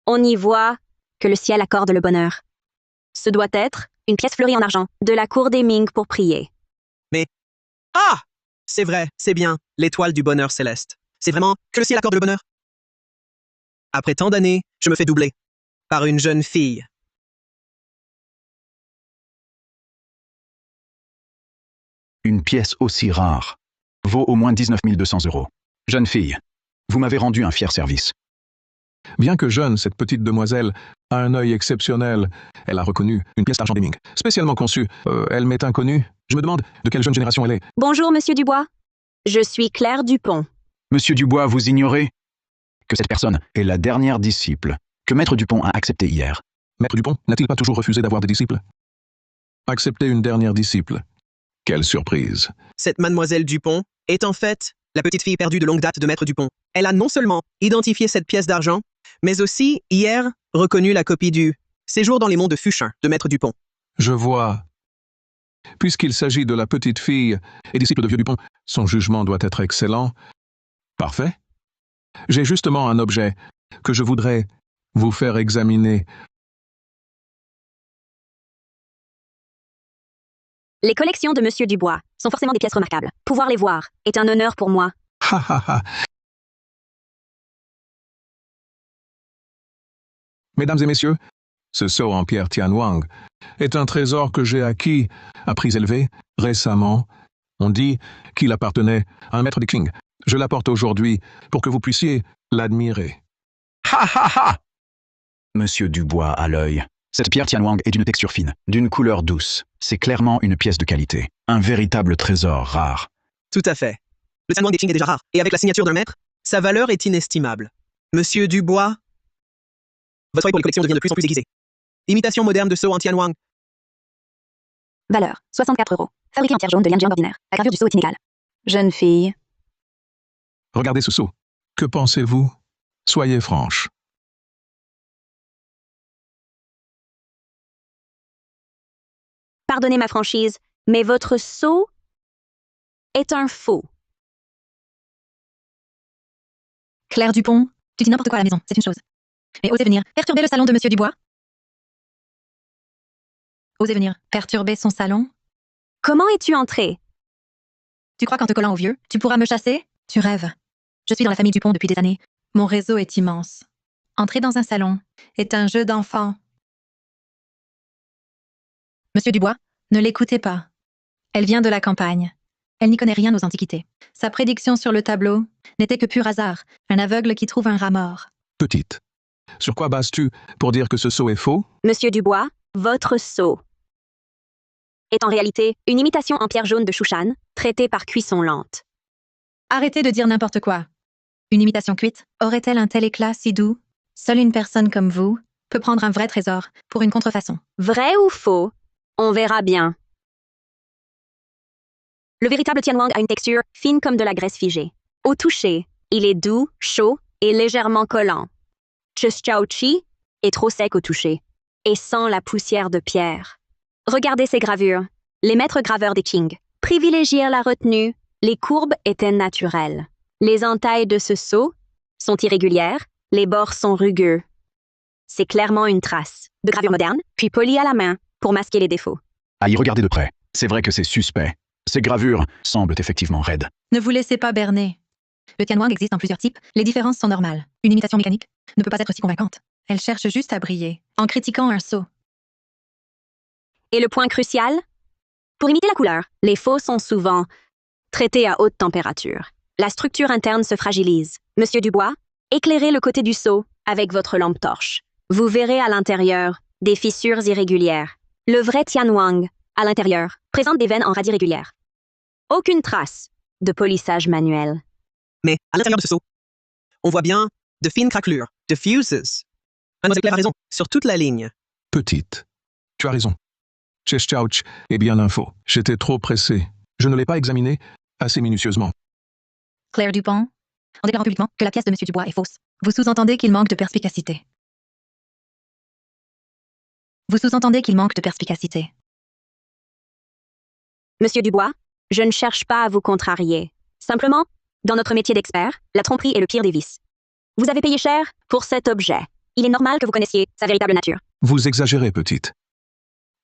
on y voit que le ciel accorde le bonheur. Ce doit être une pièce fleurie en argent de la cour des Ming pour prier. Ah! C'est vrai, c'est bien, l'étoile du bonheur céleste. C'est vraiment que le ciel accorde le bonheur. Après tant d'années, je me fais doubler par une jeune fille. Une pièce aussi rare vaut au moins 19 200 euros. Jeune fille, vous m'avez rendu un fier service. Bien que jeune, cette petite demoiselle a un œil exceptionnel. Elle a reconnu une pièce d'argent Deming, spécialement conçue. Elle m'est inconnue. Je me demande de quelle jeune génération elle est. Bonjour, Monsieur Dubois. Je suis Claire Dupont. Monsieur Dubois, vous ignorez que cette personne est la dernière disciple que Maître Dupont a acceptée hier. Maître Dupont n'a-t-il pas toujours refusé d'avoir des disciples? Accepter une dernière disciple. Quelle surprise. Cette mademoiselle Dupont est en fait la petite fille perdue de longue date de Maître Dupont. Elle a non seulement identifié cette pièce d'argent, mais aussi, hier, reconnu la copie du Séjour dans les monts de Fuchin de Maître Dupont. Je vois. Puisqu'il s'agit de la petite fille et disciple de Vieux Dupont, son jugement doit être excellent. Parfait. J'ai justement un objet que je voudrais vous faire examiner. Les collections de Monsieur Dubois sont forcément des pièces remarquables. Pouvoir les voir est un honneur pour moi. Ha ha ha. Mesdames et messieurs, ce sceau en pierre Tianwang est un trésor que j'ai acquis à prix élevé récemment. On dit qu'il appartenait à un maître des Qing. Je l'apporte aujourd'hui pour que vous puissiez l'admirer. Ha ha ha! Monsieur Dubois à l'œil. Cette pierre Tianwang est d'une texture fine, d'une couleur douce. C'est clairement une pièce de qualité. Un véritable trésor rare. Tout à fait. Le Tianwang des Qing est déjà rare, et avec la signature d'un maître, sa valeur est inestimable. Monsieur Dubois, votre œil pour les collections devient de plus en plus aiguisé. Imitation moderne de sceau en Tianwang. Valeur, 64 €. Fabriqué en pierre jaune de Lianjiang ordinaire. La gravure du sceau est inégale. Jeune fille. Regardez ce sceau. Que pensez-vous? Soyez franche. Pardonnez ma franchise, mais votre sceau est un faux. Claire Dupont, tu dis n'importe quoi à la maison, c'est une chose. Mais osez venir perturber le salon de Monsieur Dubois? Osez venir perturber son salon? Comment es-tu entré? Tu crois qu'en te collant au vieux, tu pourras me chasser? Tu rêves. Je suis dans la famille Dupont depuis des années. Mon réseau est immense. Entrer dans un salon est un jeu d'enfant. Monsieur Dubois, ne l'écoutez pas. Elle vient de la campagne. Elle n'y connaît rien aux antiquités. Sa prédiction sur le tableau n'était que pur hasard, un aveugle qui trouve un rat mort. Petite. Sur quoi bases-tu pour dire que ce sceau est faux? Monsieur Dubois, votre sceau est en réalité une imitation en pierre jaune de Shushan, traitée par cuisson lente. Arrêtez de dire n'importe quoi. Une imitation cuite aurait-elle un tel éclat si doux? Seule une personne comme vous peut prendre un vrai trésor pour une contrefaçon. Vrai ou faux? On verra bien. Le véritable Tianwang a une texture fine comme de la graisse figée. Au toucher, il est doux, chaud et légèrement collant. Chi est trop sec au toucher et sent la poussière de pierre. Regardez ces gravures. Les maîtres graveurs des Qing privilégièrent la retenue. Les courbes étaient naturelles. Les entailles de ce sceau sont irrégulières, les bords sont rugueux. C'est clairement une trace de gravure moderne, puis polie à la main pour masquer les défauts. À y regarder de près, c'est vrai que c'est suspect. Ces gravures semblent effectivement raides. Ne vous laissez pas berner. Le Tianwang existe en plusieurs types, les différences sont normales. Une imitation mécanique ne peut pas être si convaincante. Elle cherche juste à briller, en critiquant un sceau. Et le point crucial? Pour imiter la couleur, les faux sont souvent traités à haute température. La structure interne se fragilise. Monsieur Dubois, éclairez le côté du seau avec votre lampe torche. Vous verrez à l'intérieur des fissures irrégulières. Le vrai Tianwang, à l'intérieur, présente des veines en radis régulières. Aucune trace de polissage manuel. Mais à l'intérieur de ce seau, on voit bien de fines craquelures, de fuses. Mademoiselle Claire a raison, sur toute la ligne. Petite. Tu as raison. Cheshchauch est bien l'info. J'étais trop pressé. Je ne l'ai pas examiné assez minutieusement. Claire Dupont, en déclarant publiquement que la pièce de Monsieur Dubois est fausse, vous sous-entendez qu'il manque de perspicacité. Vous sous-entendez qu'il manque de perspicacité. Monsieur Dubois, je ne cherche pas à vous contrarier. Simplement, dans notre métier d'expert, la tromperie est le pire des vices. Vous avez payé cher pour cet objet. Il est normal que vous connaissiez sa véritable nature. Vous exagérez, petite.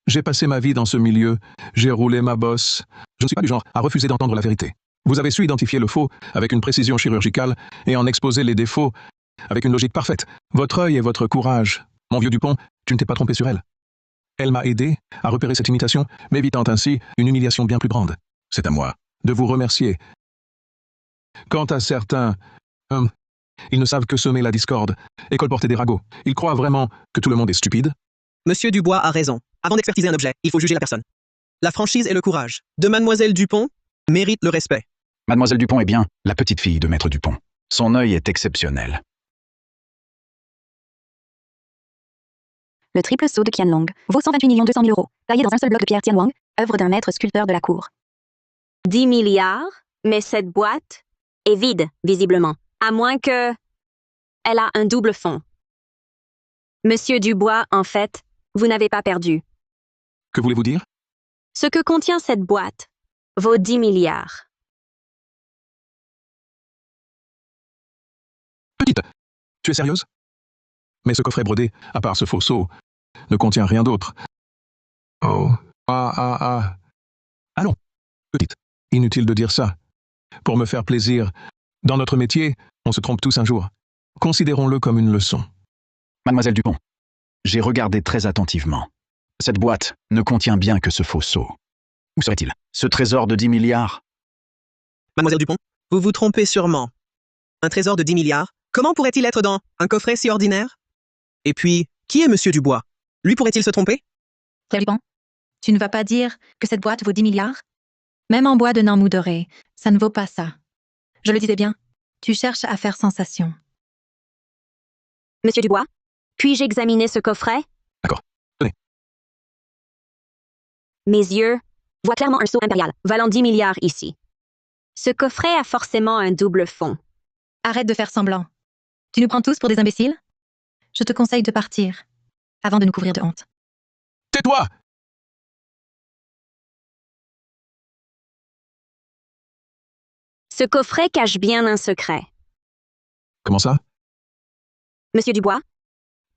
J'ai passé ma vie dans ce milieu, j'ai roulé ma bosse. Je ne suis pas du genre à refuser d'entendre la vérité. Vous avez su identifier le faux avec une précision chirurgicale et en exposer les défauts avec une logique parfaite. Votre œil et votre courage. Mon vieux Dupont, tu ne t'es pas trompé sur elle. Elle m'a aidé à repérer cette imitation, m'évitant ainsi une humiliation bien plus grande. C'est à moi de vous remercier. Quant à certains Ils ne savent que semer la discorde et colporter des ragots. Ils croient vraiment que tout le monde est stupide? Monsieur Dubois a raison. Avant d'expertiser un objet, il faut juger la personne. La franchise et le courage de Mademoiselle Dupont méritent le respect. Mademoiselle Dupont est bien la petite fille de Maître Dupont. Son œil est exceptionnel. Le triple sceau de Qianlong vaut 128 200 000 euros, taillé dans un seul bloc de pierre Tianwang, œuvre d'un maître sculpteur de la cour. 10 milliards, mais cette boîte est vide, visiblement. À moins que... Elle a un double fond. Monsieur Dubois, en fait, vous n'avez pas perdu. Que voulez-vous dire? Ce que contient cette boîte vaut 10 milliards. Petite, tu es sérieuse? Mais ce coffret brodé, à part ce faux seau, ne contient rien d'autre. Oh, Allons, petite, inutile de dire ça. Pour me faire plaisir, dans notre métier, on se trompe tous un jour. Considérons-le comme une leçon. Mademoiselle Dupont, j'ai regardé très attentivement. Cette boîte ne contient bien que ce faux seau. Où serait-il? Ce trésor de 10 milliards? Mademoiselle Dupont, vous vous trompez sûrement. Un trésor de 10 milliards, comment pourrait-il être dans un coffret si ordinaire? Et puis, qui est Monsieur Dubois? Lui pourrait-il se tromper? Claire Dupont, tu ne vas pas dire que cette boîte vaut 10 milliards? Même en bois de Namou doré, ça ne vaut pas ça. Je le disais bien, tu cherches à faire sensation. Monsieur Dubois, puis-je examiner ce coffret? D'accord. Tenez. Mes yeux voient clairement un sceau impérial, valant 10 milliards ici. Ce coffret a forcément un double fond. Arrête de faire semblant. Tu nous prends tous pour des imbéciles? Je te conseille de partir, avant de nous couvrir de honte. Tais-toi! Ce coffret cache bien un secret. Comment ça? Monsieur Dubois,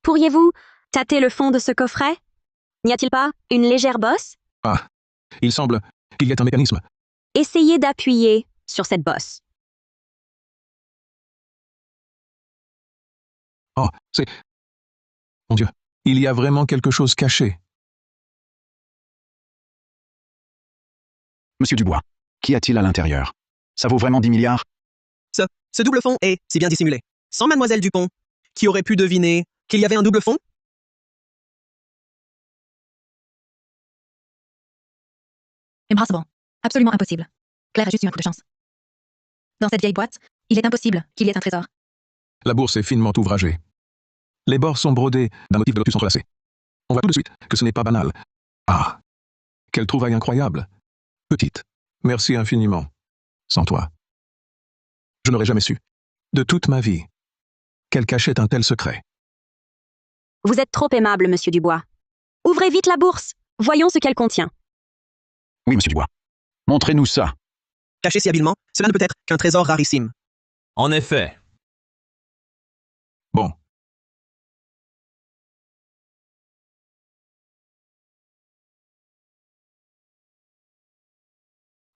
pourriez-vous tâter le fond de ce coffret? N'y a-t-il pas une légère bosse? Ah, il semble qu'il y ait un mécanisme. Essayez d'appuyer sur cette bosse. Oh, c'est... Mon Dieu, il y a vraiment quelque chose caché. Monsieur Dubois, qu'y a-t-il à l'intérieur? Ça vaut vraiment 10 milliards? Ce double fond est si bien dissimulé. Sans Mademoiselle Dupont, qui aurait pu deviner qu'il y avait un double fond? Impossible. Absolument impossible. Claire a juste eu un coup de chance. Dans cette vieille boîte, il est impossible qu'il y ait un trésor. La bourse est finement ouvragée. Les bords sont brodés d'un motif de lotus entrelacé. On voit tout de suite que ce n'est pas banal. Ah, quelle trouvaille incroyable. Petite, merci infiniment. Sans toi, je n'aurais jamais su, de toute ma vie, qu'elle cachait un tel secret. Vous êtes trop aimable, Monsieur Dubois. Ouvrez vite la bourse. Voyons ce qu'elle contient. Oui, monsieur Dubois. Montrez-nous ça. Caché si habilement, cela ne peut être qu'un trésor rarissime. En effet. Bon.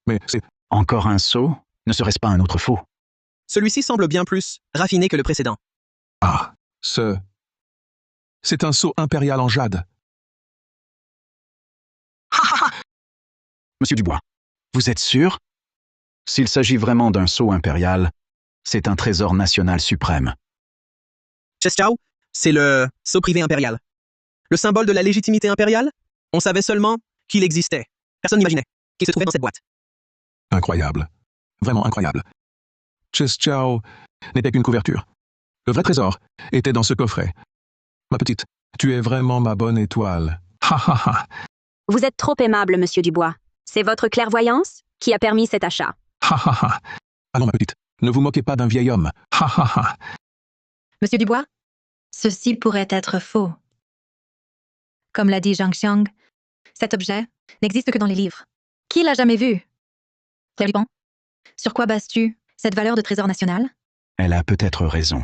Mais c'est... Encore un sceau? Ne serait-ce pas un autre faux? Celui-ci semble bien plus raffiné que le précédent. Ah, c'est un sceau impérial en jade. Monsieur Dubois, vous êtes sûr? S'il s'agit vraiment d'un sceau impérial, c'est un trésor national suprême. Cheshao, c'est le sceau privé impérial. Le symbole de la légitimité impériale? On savait seulement qu'il existait. Personne n'imaginait qu'il se trouvait dans cette boîte. Incroyable. Vraiment incroyable. Cheshao n'était qu'une couverture. Le vrai trésor était dans ce coffret. Ma petite, tu es vraiment ma bonne étoile. Ha ha ha. Vous êtes trop aimable, Monsieur Dubois. C'est votre clairvoyance qui a permis cet achat. Ha ha ha. Allons, ma petite, ne vous moquez pas d'un vieil homme. Ha ha ha. Monsieur Dubois, ceci pourrait être faux. Comme l'a dit Zhang Xiang, cet objet n'existe que dans les livres. Qui l'a jamais vu? Claire Dupont, sur quoi bases-tu cette valeur de trésor national? Elle a peut-être raison.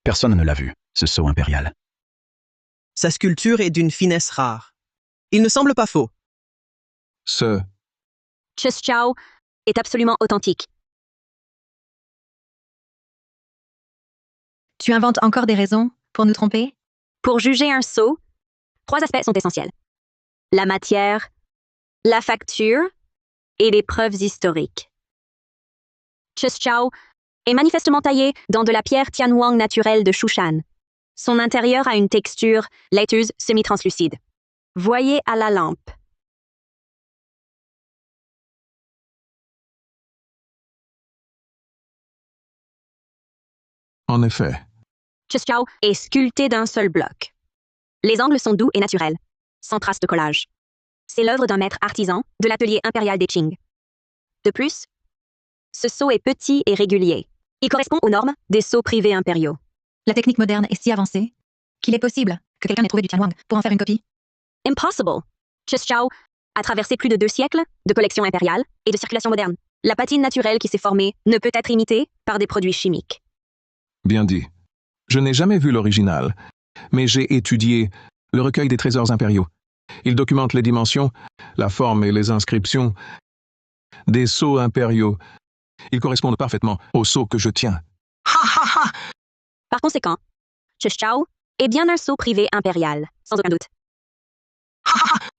Personne ne l'a vu, ce sceau impérial. Sa sculpture est d'une finesse rare. Il ne semble pas faux. Cheshao est absolument authentique. Tu inventes encore des raisons pour nous tromper? Pour juger un sceau, 3 aspects sont essentiels. La matière, la facture et les preuves historiques. Cheshao est manifestement taillé dans de la pierre Tianhuang naturelle de Shushan. Son intérieur a une texture laiteuse semi-translucide. Voyez à la lampe. En effet, Chiao est sculpté d'un seul bloc. Les angles sont doux et naturels, sans trace de collage. C'est l'œuvre d'un maître artisan de l'atelier impérial des Qing. De plus, ce sceau est petit et régulier. Il correspond aux normes des sceaux privés impériaux. La technique moderne est si avancée qu'il est possible que quelqu'un ait trouvé du Tianhuang pour en faire une copie. Impossible. Chiao a traversé plus de 2 siècles de collection impériale et de circulation moderne. La patine naturelle qui s'est formée ne peut être imitée par des produits chimiques. bien dit. Je n'ai jamais vu l'original, mais j'ai étudié le recueil des trésors impériaux. Il documente les dimensions, la forme et les inscriptions des sceaux impériaux. Ils correspondent parfaitement aux sceaux que je tiens. Par conséquent, Chiao est bien un sceau privé impérial, sans aucun doute.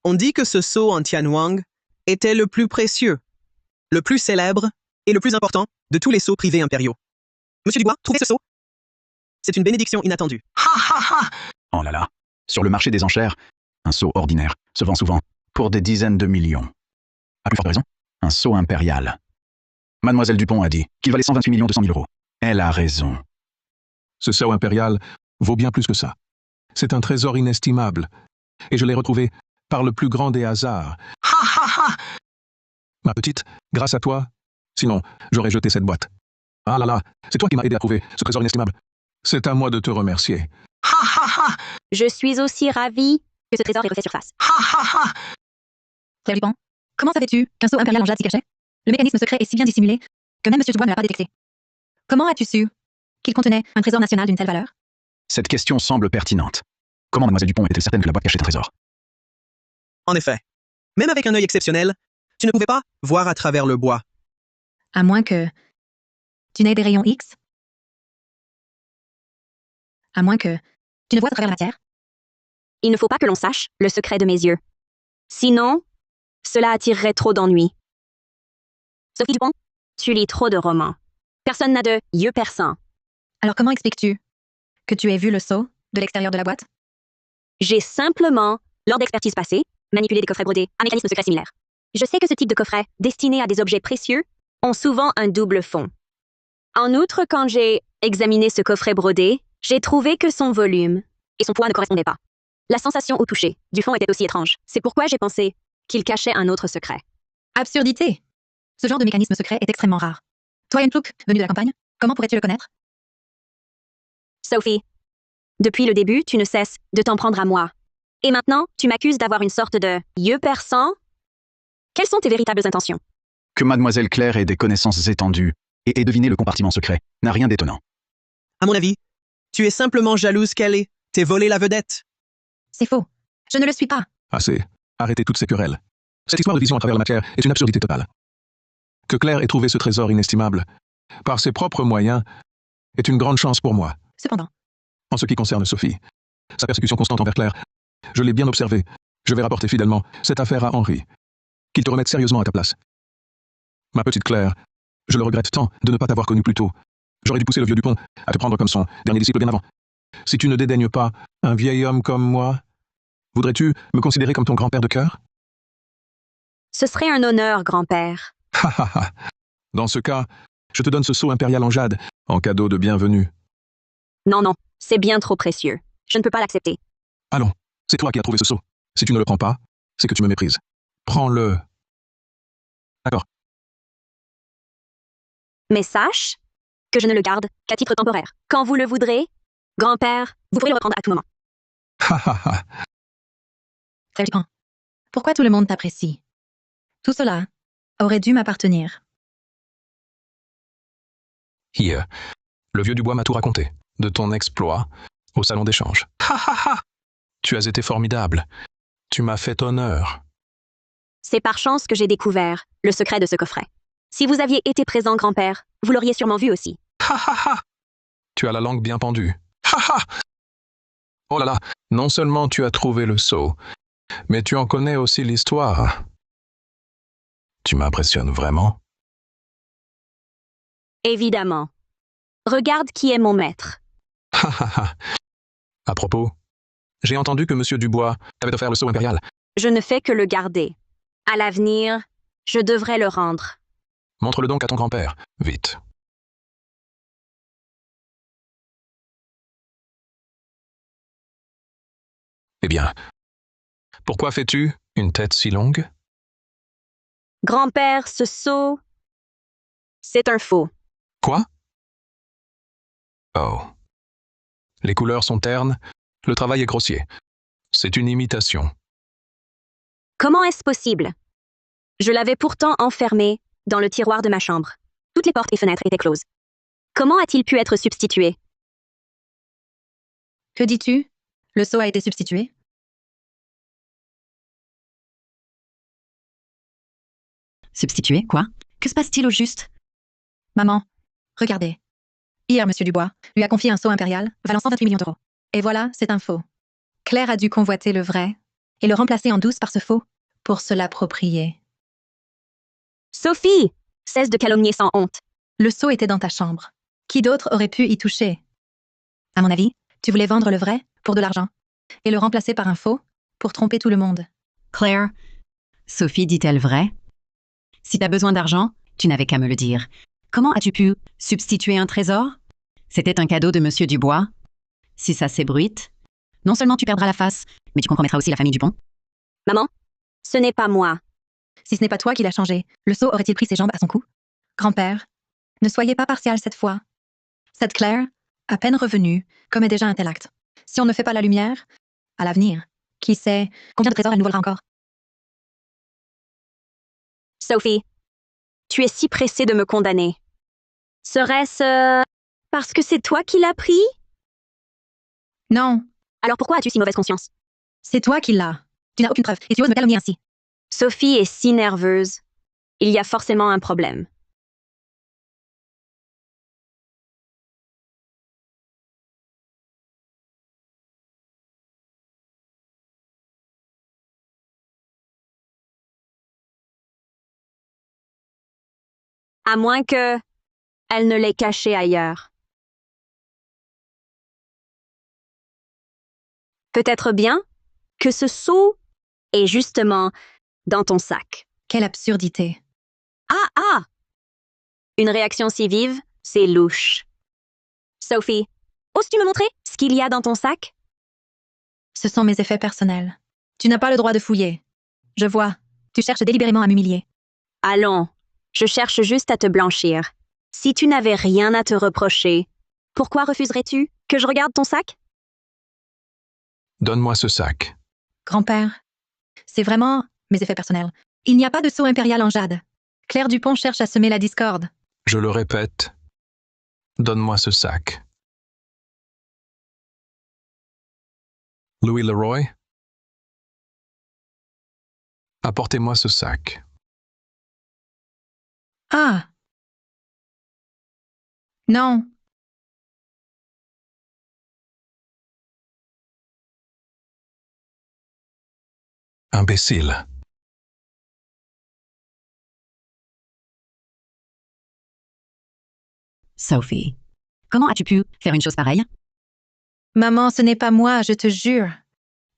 On dit que ce sceau en Tianhuang était le plus précieux, le plus célèbre et le plus important de tous les sceaux privés impériaux. Monsieur Dubois, trouvez ce sceau? C'est une bénédiction inattendue. Oh là là. Sur le marché des enchères, un sceau ordinaire se vend souvent pour des dizaines de millions. À plus forte raison, un sceau impérial. Mademoiselle Dupont a dit qu'il valait 128 200 000 euros. Elle a raison. Ce sceau impérial vaut bien plus que ça. C'est un trésor inestimable, et je l'ai retrouvé par le plus grand des hasards. Ma petite, grâce à toi, sinon j'aurais jeté cette boîte. Ah là là, c'est toi qui m'as aidé à trouver ce trésor inestimable. C'est à moi de te remercier. Je suis aussi ravie que ce trésor ait refait surface. Claire Dupont, comment savais-tu qu'un sceau impérial en jade s'y cachait? Le mécanisme secret est si bien dissimulé que même M. Dubois ne l'a pas détecté. Comment as-tu su qu'il contenait un trésor national d'une telle valeur? Cette question semble pertinente. Comment Mademoiselle Dupont était-elle certaine que la boîte cachait un trésor? En effet, même avec un œil exceptionnel, tu ne pouvais pas voir à travers le bois. À moins que tu n'aies des rayons X? À moins que tu ne vois à travers la matière? Il ne faut pas que l'on sache le secret de mes yeux. Sinon, cela attirerait trop d'ennuis. Sophie Dupont, tu lis trop de romans. Personne n'a de yeux perçants. Alors comment expliques-tu que tu aies vu le sceau de l'extérieur de la boîte? J'ai simplement, lors d'expertises passées, manipulé des coffrets brodés à mécanisme secret similaire. Je sais que ce type de coffret, destiné à des objets précieux, ont souvent un double fond. En outre, quand j'ai examiné ce coffret brodé, j'ai trouvé que son volume et son poids ne correspondaient pas. La sensation au toucher du fond était aussi étrange. C'est pourquoi j'ai pensé qu'il cachait un autre secret. Absurdité! Ce genre de mécanisme secret est extrêmement rare. Toi, Yenplouk, venu de la campagne, comment pourrais-tu le connaître? Sophie, depuis le début, tu ne cesses de t'en prendre à moi. Et maintenant, tu m'accuses d'avoir une sorte de yeux perçant? Quelles sont tes véritables intentions? Que Mademoiselle Claire ait des connaissances étendues et ait deviné le compartiment secret n'a rien d'étonnant. À mon avis, tu es simplement jalouse qu'elle ait volé la vedette. C'est faux. Je ne le suis pas. Assez. Arrêtez toutes ces querelles. Cette histoire de vision à travers la matière est une absurdité totale. Que Claire ait trouvé ce trésor inestimable, par ses propres moyens, est une grande chance pour moi. Cependant, En ce qui concerne Sophie, sa persécution constante envers Claire, je l'ai bien observée. Je vais rapporter fidèlement cette affaire à Henri. Qu'il te remette sérieusement à ta place. Ma petite Claire, je le regrette tant de ne pas t'avoir connue plus tôt. J'aurais dû pousser le vieux Dupont à te prendre comme son dernier disciple bien avant. Si tu ne dédaignes pas un vieil homme comme moi, voudrais-tu me considérer comme ton grand-père de cœur? Ce serait un honneur, grand-père. Ha ha ha. Dans ce cas, je te donne ce sceau impérial en jade, en cadeau de bienvenue. Non, non, c'est bien trop précieux. Je ne peux pas l'accepter. Allons, c'est toi qui as trouvé ce sceau. Si tu ne le prends pas, c'est que tu me méprises. Prends-le. D'accord. Mais sache que je ne le garde qu'à titre temporaire. Quand vous le voudrez, grand-père, vous pourrez le reprendre à tout moment. Ha ha ha. Claire Dupont, pourquoi tout le monde t'apprécie? Tout cela aurait dû m'appartenir. Here. Le vieux Dubois m'a tout raconté. De ton exploit au salon d'échange. Ha ha ha. Tu as été formidable. Tu m'as fait honneur. C'est par chance que j'ai découvert le secret de ce coffret. Si vous aviez été présent, grand-père, vous l'auriez sûrement vu aussi. Ha ha ha. Tu as la langue bien pendue. Ha ha. Oh là là, non seulement tu as trouvé le sceau, mais tu en connais aussi l'histoire. Tu m'impressionnes vraiment. Évidemment. Regarde qui est mon maître. Ha ha ha. À propos, j'ai entendu que Monsieur Dubois t'avait offert le sceau impérial. Je ne fais que le garder. À l'avenir, je devrais le rendre. Montre-le donc à ton grand-père, vite. Eh bien, pourquoi fais-tu une tête si longue? Grand-père, ce sceau, c'est un faux. Quoi? Oh. Les couleurs sont ternes, le travail est grossier. C'est une imitation. Comment est-ce possible? Je l'avais pourtant enfermé dans le tiroir de ma chambre. Toutes les portes et fenêtres étaient closes. Comment a-t-il pu être substitué? Que dis-tu? Le sceau a été substitué? Substitué, quoi? Que se passe-t-il au juste? Maman, regardez. Hier, Monsieur Dubois lui a confié un sceau impérial valant 128 millions d'euros. Et voilà, c'est un faux. Claire a dû convoiter le vrai et le remplacer en douce par ce faux pour se l'approprier. Sophie! Cesse de calomnier sans honte. Le sceau était dans ta chambre. Qui d'autre aurait pu y toucher? À mon avis, tu voulais vendre le vrai pour de l'argent et le remplacer par un faux pour tromper tout le monde. Claire, Sophie dit-elle vrai? Si t'as besoin d'argent, tu n'avais qu'à me le dire. Comment as-tu pu substituer un trésor? C'était un cadeau de Monsieur Dubois. Si ça s'ébruite, non seulement tu perdras la face, mais tu compromettras aussi la famille Dupont. Maman, ce n'est pas moi. Si ce n'est pas toi qui l'as changé, le sceau aurait-il pris ses jambes à son cou? Grand-père, ne soyez pas partial cette fois. Cette Claire, à peine revenue, commet déjà un tel acte. Si on ne fait pas la lumière, à l'avenir, qui sait combien de trésors elle nous volera encore? Sophie, tu es si pressée de me condamner. Serait-ce parce que c'est toi qui l'as pris? Non, Alors pourquoi as-tu si mauvaise conscience? c'est toi qui l'as. Tu n'as aucune preuve et tu oses me calomnier ainsi. Sophie est si nerveuse. Il y a forcément un problème. À moins que elle ne l'ait caché ailleurs. Peut-être bien que ce sceau est justement dans ton sac. Quelle absurdité. Ah ah! Une réaction si vive, c'est louche. Sophie, oses-tu me montrer ce qu'il y a dans ton sac? Ce sont mes effets personnels. Tu n'as pas le droit de fouiller. Je vois, tu cherches délibérément à m'humilier. Allons, je cherche juste à te blanchir. Si tu n'avais rien à te reprocher, pourquoi refuserais-tu que je regarde ton sac? Donne-moi ce sac. Grand-père, c'est vraiment mes effets personnels. Il n'y a pas de sceau impérial en jade. Claire Dupont cherche à semer la discorde. Je le répète. Donne-moi ce sac. Louis Leroy? Apportez-moi ce sac. Ah! Non, Imbécile. Sophie, comment as-tu pu faire une chose pareille? maman, ce n'est pas moi, je te jure.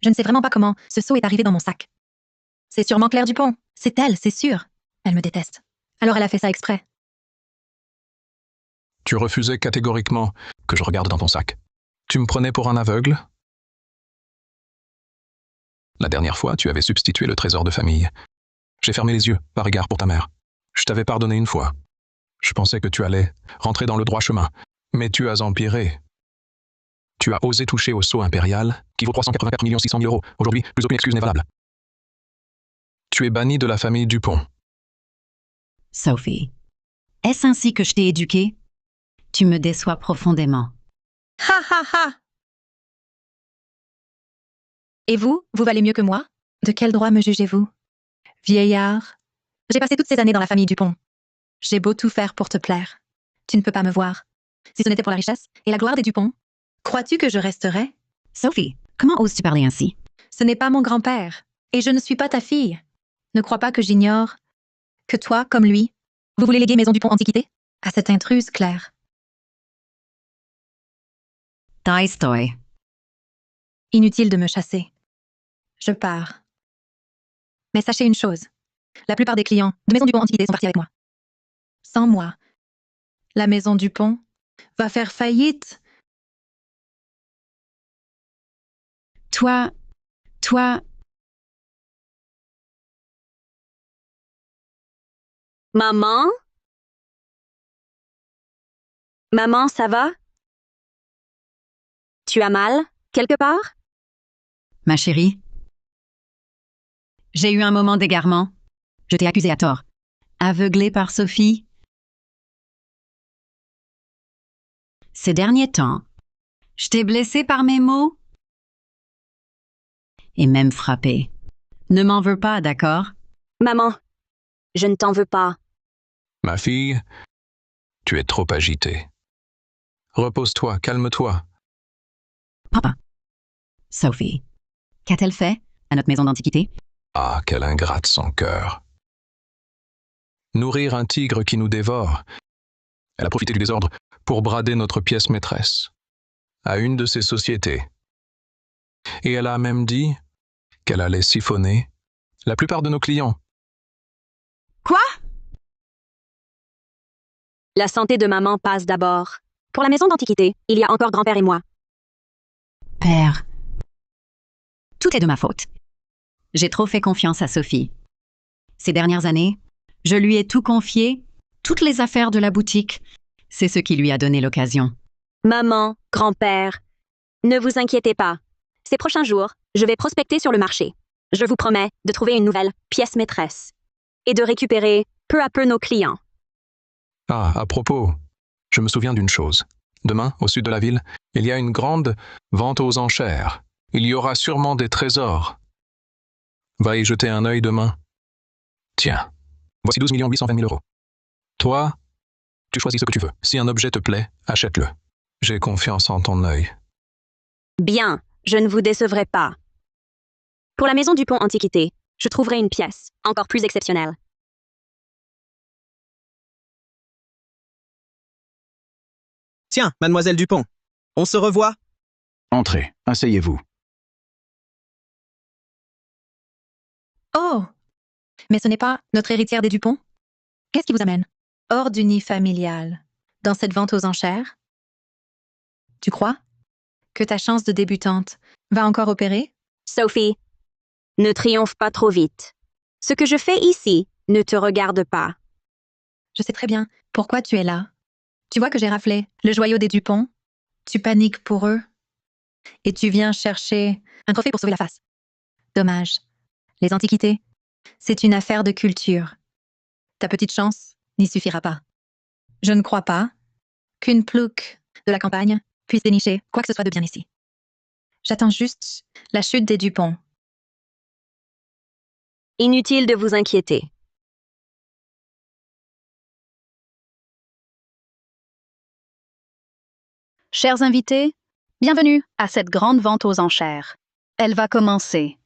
Je ne sais vraiment pas comment ce seau est arrivé dans mon sac. C'est sûrement Claire Dupont. C'est elle, c'est sûr. Elle me déteste. Alors elle a fait ça exprès. Tu refusais catégoriquement que je regarde dans ton sac. Tu me prenais pour un aveugle? La dernière fois, tu avais substitué le trésor de famille. J'ai fermé les yeux, par égard pour ta mère. Je t'avais pardonné une fois. Je pensais que tu allais rentrer dans le droit chemin. Mais tu as empiré. Tu as osé toucher au sceau impérial, qui vaut 384 600 000 euros. Aujourd'hui, plus aucune excuse n'est valable. Tu es banni de la famille Dupont. Sophie, est-ce ainsi que je t'ai éduquée? Tu me déçois profondément. Ha ha ha! Et vous, vous valez mieux que moi? De quel droit me jugez-vous? Vieillard, j'ai passé toutes ces années dans la famille Dupont. J'ai beau tout faire pour te plaire. Tu ne peux pas me voir. Si ce n'était pour la richesse et la gloire des Dupont, crois-tu que je resterais? Sophie, comment oses-tu parler ainsi? Ce n'est pas mon grand-père, et je ne suis pas ta fille. Ne crois pas que j'ignore que toi, comme lui, vous voulez léguer Maison Dupont Antiquité à cette intruse, Claire. Tolstoy. Inutile de me chasser. Je pars. Mais sachez une chose. La plupart des clients de Maison Dupont Antiquité sont partis avec moi. Sans moi, la Maison Dupont va faire faillite. Toi. Maman? Maman, ça va? Tu as mal, quelque part? Ma chérie. J'ai eu un moment d'égarement. Je t'ai accusé à tort. Aveuglée par Sophie. Ces derniers temps, je t'ai blessée par mes mots. Et même frappée. Ne m'en veux pas, d'accord? Maman, je ne t'en veux pas. Ma fille, tu es trop agitée. Repose-toi, calme-toi. Papa. Sophie. Qu'a-t-elle fait à notre maison d'antiquité? Ah, quelle ingrate sans cœur. Nourrir un tigre qui nous dévore. Elle a profité du désordre pour brader notre pièce maîtresse à une de ses sociétés. Et elle a même dit qu'elle allait siphonner la plupart de nos clients. Quoi? La santé de maman passe d'abord. Pour la maison d'antiquité, il y a encore grand-père et moi. Père. Tout est de ma faute. J'ai trop fait confiance à Sophie. Ces dernières années, je lui ai tout confié, toutes les affaires de la boutique. C'est ce qui lui a donné l'occasion. Maman, grand-père, ne vous inquiétez pas. Ces prochains jours, je vais prospecter sur le marché. Je vous promets de trouver une nouvelle pièce maîtresse et de récupérer peu à peu nos clients. Ah, à propos, je me souviens d'une chose. Demain, au sud de la ville, il y a une grande vente aux enchères. Il y aura sûrement des trésors. Va y jeter un œil demain. Tiens, voici 12 820 000 €. Toi, tu choisis ce que tu veux. Si un objet te plaît, achète-le. J'ai confiance en ton œil. Bien, je ne vous décevrai pas. Pour la maison Dupont Antiquité, je trouverai une pièce encore plus exceptionnelle. Tiens, mademoiselle Dupont, on se revoit? Entrez, asseyez-vous. Oh! Mais ce n'est pas notre héritière des Dupont? Qu'est-ce qui vous amène? Hors du nid familial, dans cette vente aux enchères? Tu crois que ta chance de débutante va encore opérer? Sophie, ne triomphe pas trop vite. Ce que je fais ici ne te regarde pas. Je sais très bien pourquoi tu es là. Tu vois que j'ai raflé le joyau des Dupont? Tu paniques pour eux? Et tu viens chercher un trophée pour sauver la face. Dommage. Les antiquités, c'est une affaire de culture. Ta petite chance n'y suffira pas. Je ne crois pas qu'une plouc de la campagne puisse dénicher quoi que ce soit de bien ici. J'attends juste la chute des Dupont. Inutile de vous inquiéter. Chers invités, bienvenue à cette grande vente aux enchères. Elle va commencer.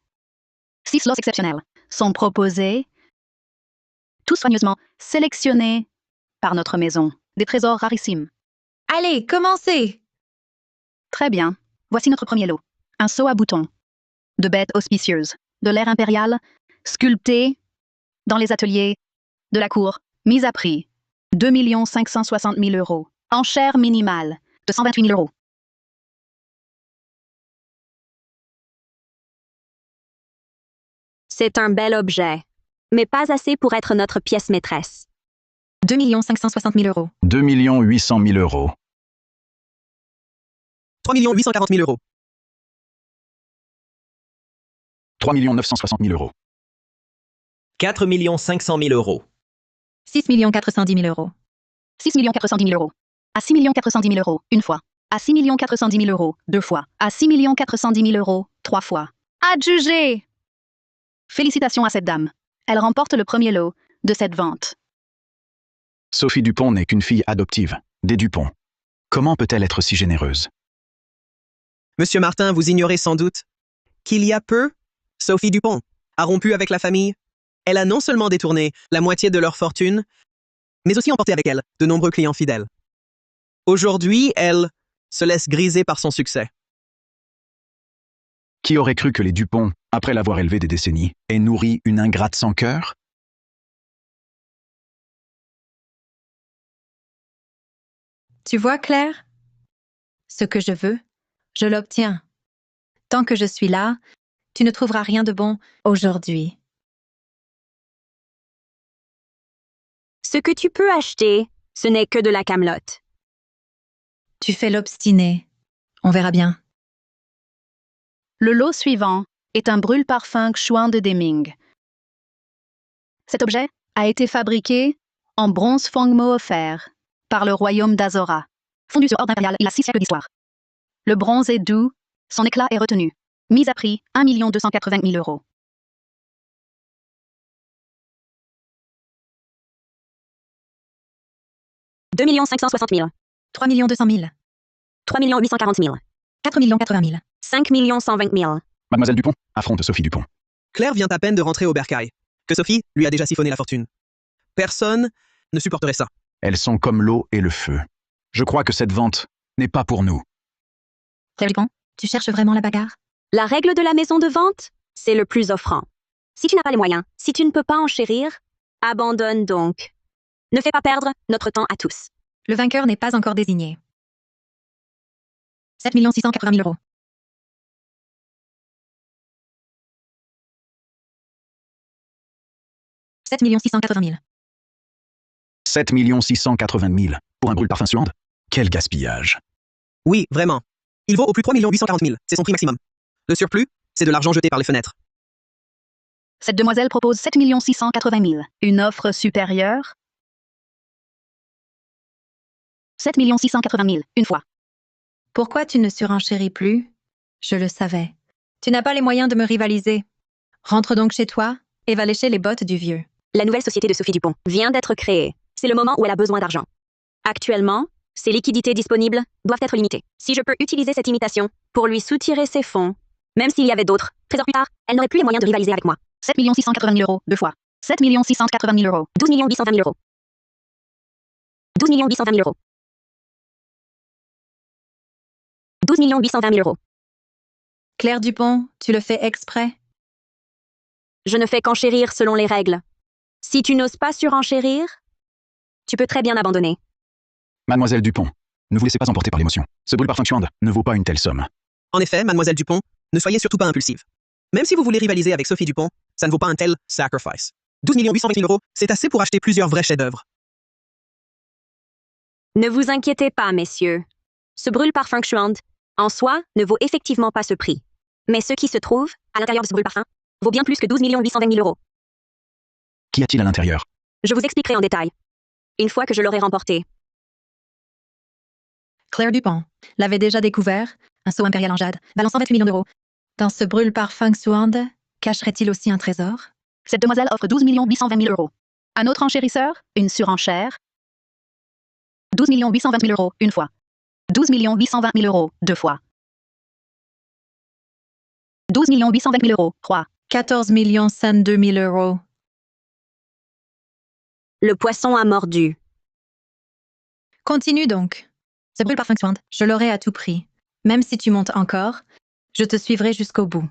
6 lots exceptionnels sont proposés, tout soigneusement sélectionnés par notre maison. Des trésors rarissimes. Allez, commencez! Très bien. Voici notre premier lot. Un seau à boutons. De bêtes auspicieuses. De l'ère impériale, sculptées dans les ateliers de la cour. Mise à prix. 2 560 000 €. Enchère minimale de 128 000 €. C'est un bel objet, mais pas assez pour être notre pièce maîtresse. 2 560 000 €. 2 800 000 €. 3 840 000 €. 3 960 000 €. 4 500 000 €. 6 410 000 €. 6 410 000 €. À 6 410 000 €, une fois. À 6 410 000 €, deux fois. À 6 410 000 €, trois fois. Adjugé! Félicitations à cette dame. Elle remporte le premier lot de cette vente. Sophie Dupont n'est qu'une fille adoptive, des Dupont. Comment peut-elle être si généreuse? Monsieur Martin, vous ignorez sans doute qu'il y a peu, Sophie Dupont a rompu avec la famille. Elle a non seulement détourné la moitié de leur fortune, mais aussi emporté avec elle de nombreux clients fidèles. Aujourd'hui, elle se laisse griser par son succès. Qui aurait cru que les Dupont, après l'avoir élevé des décennies, aient nourri une ingrate sans cœur? Tu vois, Claire? Ce que je veux, je l'obtiens. Tant que je suis là, tu ne trouveras rien de bon aujourd'hui. Ce que tu peux acheter, ce n'est que de la camelote. Tu fais l'obstiné. On verra bien. Le lot suivant est un brûle-parfum Xuan de Deming. Cet objet a été fabriqué en bronze Fongmo offert par le royaume d'Azora. Fondu sur ordre impérial, il a 6 siècles d'histoire. Le bronze est doux, son éclat est retenu. Mise à prix 1 280 000 euros. « 2 560 000. 3 200 000. 3 840 000. 4 080 000. 5 120 000. Mademoiselle Dupont affronte Sophie Dupont. Claire vient à peine de rentrer au bercail, que Sophie lui a déjà siphonné la fortune. Personne ne supporterait ça. Elles sont comme l'eau et le feu. Je crois que cette vente n'est pas pour nous. Claire Dupont, tu cherches vraiment la bagarre? La règle de la maison de vente, c'est le plus offrant. Si tu n'as pas les moyens, si tu ne peux pas enchérir, abandonne donc. Ne fais pas perdre notre temps à tous. Le vainqueur n'est pas encore désigné. 7 680 000 euros. 7 680 000. 7 680 000 pour un brûle-parfum Suande? Quel gaspillage. Oui, vraiment. Il vaut au plus 3 840 000, c'est son prix maximum. Le surplus, c'est de l'argent jeté par les fenêtres. Cette demoiselle propose 7 680 000. Une offre supérieure? 7 680 000, une fois. Pourquoi tu ne surenchéris plus? Je le savais. Tu n'as pas les moyens de me rivaliser. Rentre donc chez toi et va lécher les bottes du vieux. La nouvelle société de Sophie Dupont vient d'être créée. C'est le moment où elle a besoin d'argent. Actuellement, ses liquidités disponibles doivent être limitées. Si je peux utiliser cette imitation pour lui soutirer ses fonds, même s'il y avait d'autres, 13 heures plus tard, elle n'aurait plus les moyens de rivaliser avec moi. 7 680 000 euros, deux fois. 7 680 000 euros. 12 820 000 euros. 12 820 000 euros. 12 820 000 euros. Claire Dupont, tu le fais exprès? Je ne fais qu'enchérir selon les règles. Si tu n'oses pas surenchérir, tu peux très bien abandonner. Mademoiselle Dupont, ne vous laissez pas emporter par l'émotion. Ce brûle-parfum Suande ne vaut pas une telle somme. En effet, mademoiselle Dupont, ne soyez surtout pas impulsive. Même si vous voulez rivaliser avec Sophie Dupont, ça ne vaut pas un tel sacrifice. 12 820 000 euros, c'est assez pour acheter plusieurs vrais chefs-d'œuvre. Ne vous inquiétez pas, messieurs. Ce brûle-parfum Xuand, en soi, ne vaut effectivement pas ce prix. Mais ce qui se trouve, à l'intérieur de ce brûle-parfum, vaut bien plus que 12 820 000 euros. Qu'y a-t-il à l'intérieur? Je vous expliquerai en détail. Une fois que je l'aurai remporté. Claire Dupont l'avait déjà découvert, un sceau impérial en jade, valant 128 millions d'euros. Dans ce brûle-parfum Xuand, cacherait-il aussi un trésor? Cette demoiselle offre 12 820 000 euros. Un autre enchérisseur, une surenchère. 12 820 000 euros, une fois. 12 820 000 euros, deux fois. 12 820 000 euros, trois. 14 102 000 euros. Le poisson a mordu. Continue donc. Ce brûle-parfum Xuand, je l'aurai à tout prix. Même si tu montes encore, je te suivrai jusqu'au bout.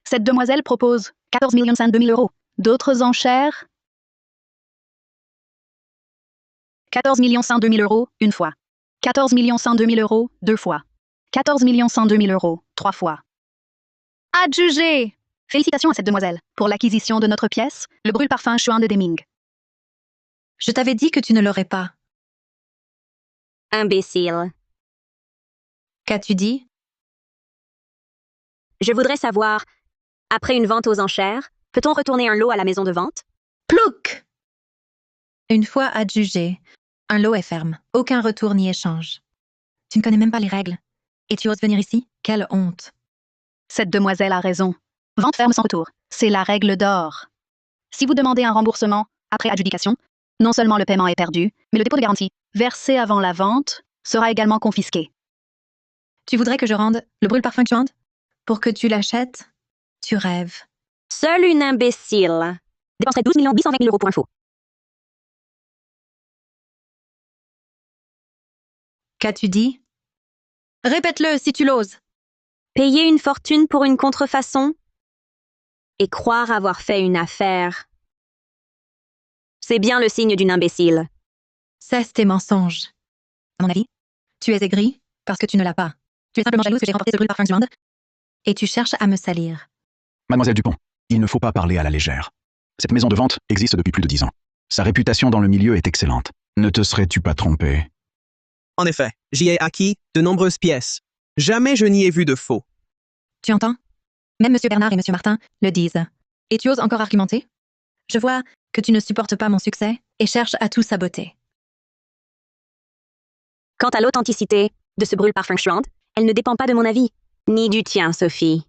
Cette demoiselle propose 14 102 000 euros. D'autres enchères? 14 102 000 euros, une fois. 14 102 000 euros, deux fois. 14 102 000 euros, trois fois. Adjugé! Félicitations à cette demoiselle pour l'acquisition de notre pièce, le brûle-parfum Xuan de Deming. Je t'avais dit que tu ne l'aurais pas. Imbécile. Qu'as-tu dit? Je voudrais savoir, après une vente aux enchères, peut-on retourner un lot à la maison de vente? Plouc! Une fois adjugé, un lot est ferme. Aucun retour ni échange. Tu ne connais même pas les règles. Et tu oses venir ici? Quelle honte! Cette demoiselle a raison. Vente ferme sans retour. C'est la règle d'or. Si vous demandez un remboursement après adjudication, non seulement le paiement est perdu, mais le dépôt de garantie, versé avant la vente, sera également confisqué. Tu voudrais que je rende le brûle-parfum Xuand? Pour que tu l'achètes? Tu rêves. Seule une imbécile dépenserait 12 820 000 euros pour un faux. Qu'as-tu dit? Répète-le si tu l'oses. Payer une fortune pour une contrefaçon et croire avoir fait une affaire. C'est bien le signe d'une imbécile. Cesse tes mensonges. À mon avis, tu es aigri parce que tu ne l'as pas. Tu es simplement jalouse que j'ai remporté ce brûle par Fungland et tu cherches à me salir. Mademoiselle Dupont, il ne faut pas parler à la légère. Cette maison de vente existe depuis plus de 10 ans. Sa réputation dans le milieu est excellente. Ne te serais-tu pas trompé? En effet, j'y ai acquis de nombreuses pièces. Jamais je n'y ai vu de faux. Tu entends? Même M. Bernard et M. Martin le disent. Et tu oses encore argumenter? Je vois que tu ne supportes pas mon succès et cherches à tout saboter. Quant à l'authenticité de ce brûle par Fungland, elle ne dépend pas de mon avis, ni du tien, Sophie.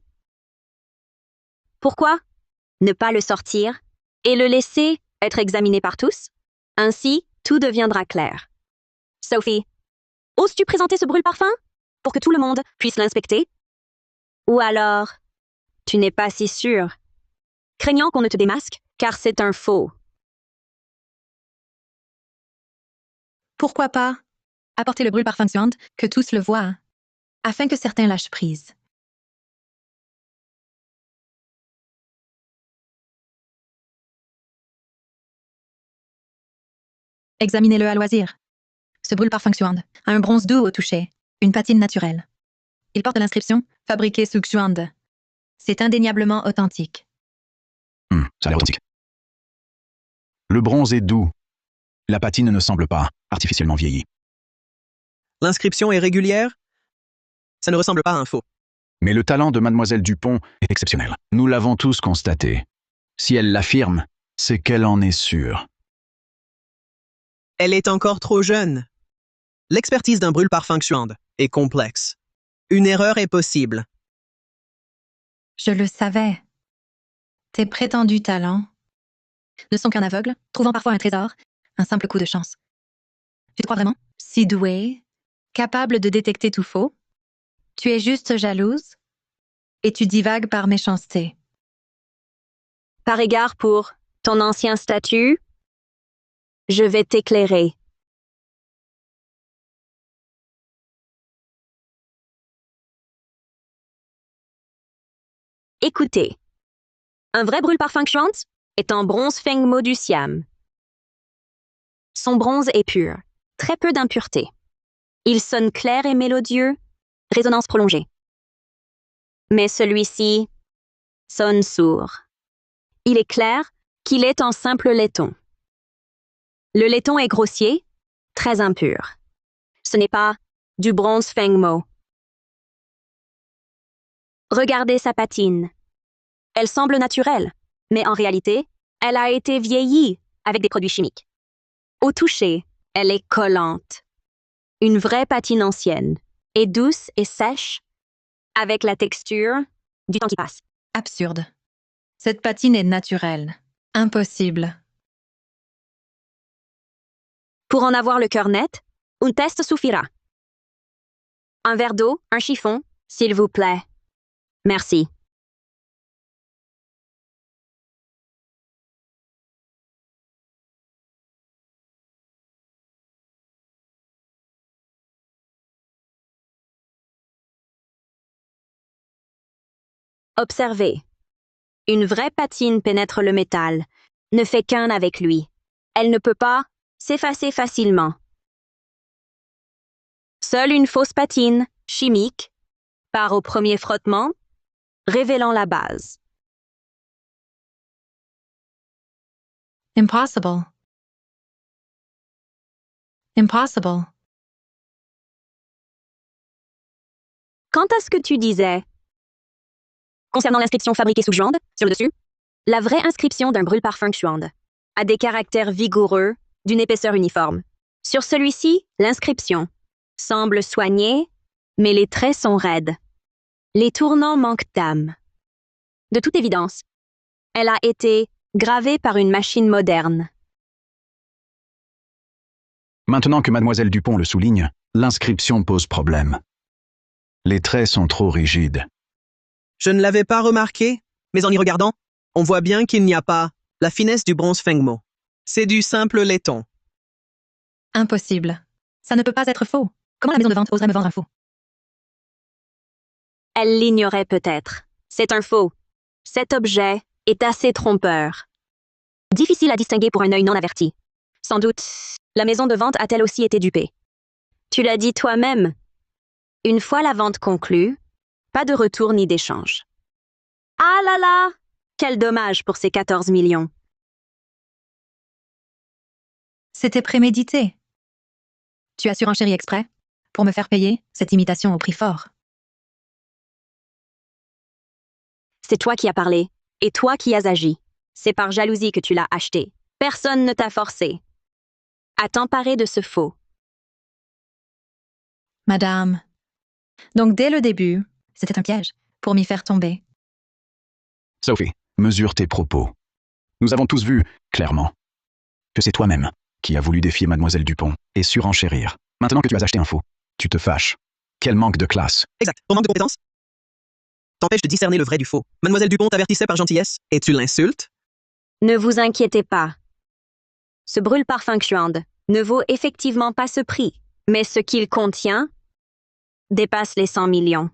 Pourquoi ne pas le sortir et le laisser être examiné par tous? Ainsi, tout deviendra clair. Sophie, oses-tu présenter ce brûle-parfum pour que tout le monde puisse l'inspecter? Ou alors, tu n'es pas si sûr, craignant qu'on ne te démasque, car c'est un faux. Pourquoi pas apporter le brûle par Fungland que tous le voient, afin que certains lâchent prise. Examinez-le à loisir. Ce brûle par Fungland a un bronze doux au toucher, une patine naturelle. Il porte l'inscription « Fabriqué sous Xuande ». C'est indéniablement authentique. Ça a l'air authentique. Le bronze est doux. La patine ne semble pas artificiellement vieillie. L'inscription est régulière? Ça ne ressemble pas à un faux. Mais le talent de Mademoiselle Dupont est exceptionnel. Nous l'avons tous constaté. Si elle l'affirme, c'est qu'elle en est sûre. Elle est encore trop jeune. L'expertise d'un brûle par Fungland est complexe. Une erreur est possible. Je le savais. Tes prétendus talents ne sont qu'un aveugle, trouvant parfois un trésor, un simple coup de chance. Tu te crois vraiment si doué, capable de détecter tout faux? Tu es juste jalouse et tu divagues par méchanceté. Par égard pour ton ancien statut, je vais t'éclairer. Écoutez, un vrai brûle par Fungland est en bronze Fengmo du Siam. Son bronze est pur, très peu d'impuretés. Il sonne clair et mélodieux, résonance prolongée. Mais celui-ci sonne sourd. Il est clair qu'il est en simple laiton. Le laiton est grossier, très impur. Ce n'est pas du bronze Fengmo. Regardez sa patine. Elle semble naturelle, mais en réalité, elle a été vieillie avec des produits chimiques. Au toucher, elle est collante. Une vraie patine ancienne, et douce et sèche, avec la texture du temps qui passe. Absurde. Cette patine est naturelle. Impossible. Pour en avoir le cœur net, un test suffira. Un verre d'eau, un chiffon, s'il vous plaît. Merci. Observez. Une vraie patine pénètre le métal, ne fait qu'un avec lui. Elle ne peut pas s'effacer facilement. Seule une fausse patine, chimique, part au premier frottement, révélant la base. Impossible. Impossible. Quant à ce que tu disais, concernant l'inscription fabriquée sous Xuande, sur le dessus, la vraie inscription d'un brûle par Fungland a des caractères vigoureux, d'une épaisseur uniforme. Sur celui-ci, l'inscription semble soignée, mais les traits sont raides. Les tournants manquent d'âme. De toute évidence, elle a été gravée par une machine moderne. Maintenant que Mademoiselle Dupont le souligne, l'inscription pose problème. Les traits sont trop rigides. Je ne l'avais pas remarqué, mais en y regardant, on voit bien qu'il n'y a pas la finesse du bronze Fengmo. C'est du simple laiton. Impossible. Ça ne peut pas être faux. Comment la maison de vente oserait me vendre un faux? Elle l'ignorait peut-être. C'est un faux. Cet objet est assez trompeur. Difficile à distinguer pour un œil non averti. Sans doute, la maison de vente a-t-elle aussi été dupée. Tu l'as dit toi-même. Une fois la vente conclue, pas de retour ni d'échange. Ah là là! Quel dommage pour ces 14 millions. C'était prémédité. Tu as surenchéri exprès pour me faire payer cette imitation au prix fort. C'est toi qui as parlé, et toi qui as agi. C'est par jalousie que tu l'as acheté. Personne ne t'a forcé à t'emparer de ce faux. Madame. Donc dès le début, c'était un piège pour m'y faire tomber. Sophie, mesure tes propos. Nous avons tous vu, clairement, que c'est toi-même qui as voulu défier Mademoiselle Dupont et surenchérir. Maintenant que tu as acheté un faux, tu te fâches. Quel manque de classe. Exact. Ton manque de compétence t'empêche de discerner le vrai du faux. Mademoiselle Dupont t'avertissait par gentillesse et tu l'insultes? Ne vous inquiétez pas. Ce brûle-parfum Xuande ne vaut effectivement pas ce prix, mais ce qu'il contient dépasse les 100 millions.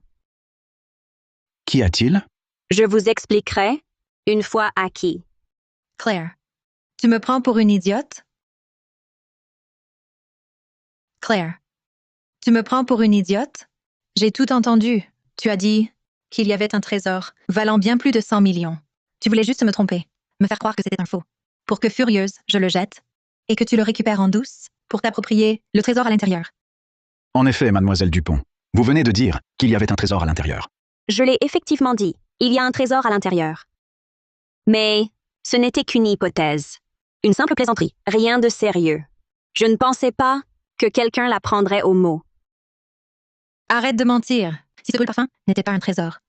Qu'y a-t-il? Je vous expliquerai une fois acquis. Claire, tu me prends pour une idiote? Claire, tu me prends pour une idiote? J'ai tout entendu. Tu as dit qu'il y avait un trésor valant bien plus de 100 millions. Tu voulais juste me tromper, me faire croire que c'était un faux, pour que furieuse, je le jette, et que tu le récupères en douce pour t'approprier le trésor à l'intérieur. En effet, Mademoiselle Dupont, vous venez de dire qu'il y avait un trésor à l'intérieur. Je l'ai effectivement dit, il y a un trésor à l'intérieur. Mais ce n'était qu'une hypothèse. Une simple plaisanterie, rien de sérieux. Je ne pensais pas que quelqu'un la prendrait au mot. Arrête de mentir. Si ce brûle-parfum n'était pas un trésor,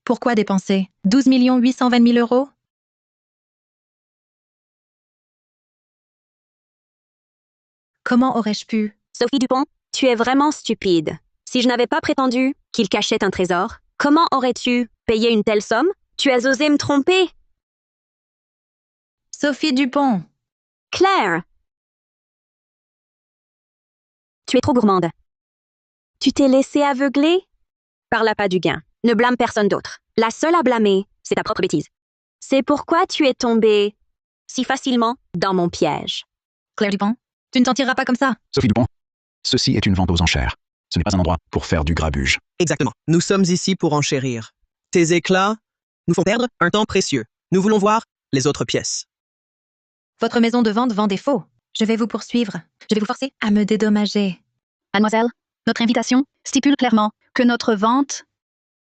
pourquoi dépenser 12 820 000 euros? Comment aurais-je pu? Sophie Dupont, tu es vraiment stupide. Si je n'avais pas prétendu qu'il cachait un trésor, comment aurais-tu payé une telle somme? Tu as osé me tromper. Sophie Dupont. Claire! Tu es trop gourmande. Tu t'es laissé aveugler par l'appât du gain. Ne blâme personne d'autre. La seule à blâmer, c'est ta propre bêtise. C'est pourquoi tu es tombée si facilement dans mon piège. Claire Dupont, tu ne t'en tireras pas comme ça. Sophie Dupont, ceci est une vente aux enchères. Ce n'est pas un endroit pour faire du grabuge. Exactement. Nous sommes ici pour enchérir. Tes éclats nous font perdre un temps précieux. Nous voulons voir les autres pièces. Votre maison de vente vend des faux. Je vais vous poursuivre. Je vais vous forcer à me dédommager. Mademoiselle, notre invitation stipule clairement que notre vente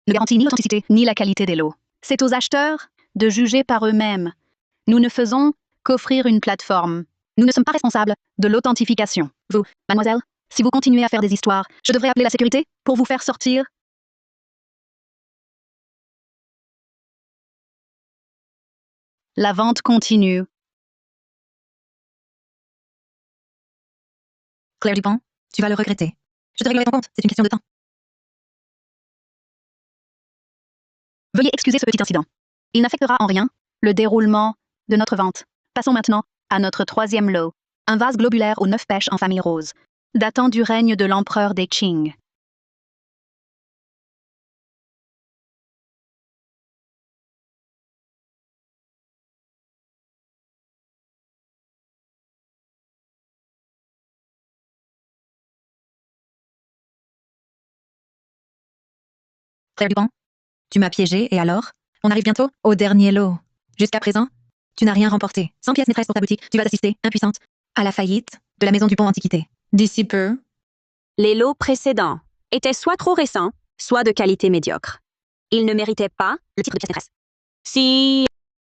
ne garantit ni l'authenticité ni la qualité des lots. C'est aux acheteurs de juger par eux-mêmes. Nous ne faisons qu'offrir une plateforme. Nous ne sommes pas responsables de l'authentification. Vous, mademoiselle, si vous continuez à faire des histoires, je devrais appeler la sécurité pour vous faire sortir. La vente continue. Claire Dupont, tu vas le regretter. Je te réglerai ton compte, c'est une question de temps. Veuillez excuser ce petit incident. Il n'affectera en rien le déroulement de notre vente. Passons maintenant à notre troisième lot. Un vase globulaire aux 9 pêches en famille rose, datant du règne de l'empereur des Qing. Claire Dupont, tu m'as piégé et alors? On arrive bientôt au dernier lot. Jusqu'à présent, tu n'as rien remporté. 100 pièces maîtresses pour ta boutique. Tu vas assister, impuissante, à la faillite de la maison Dupont Antiquité. D'ici peu, Les lots précédents étaient soit trop récents, soit de qualité médiocre. Ils ne méritaient pas le titre de pièce maîtresse. Si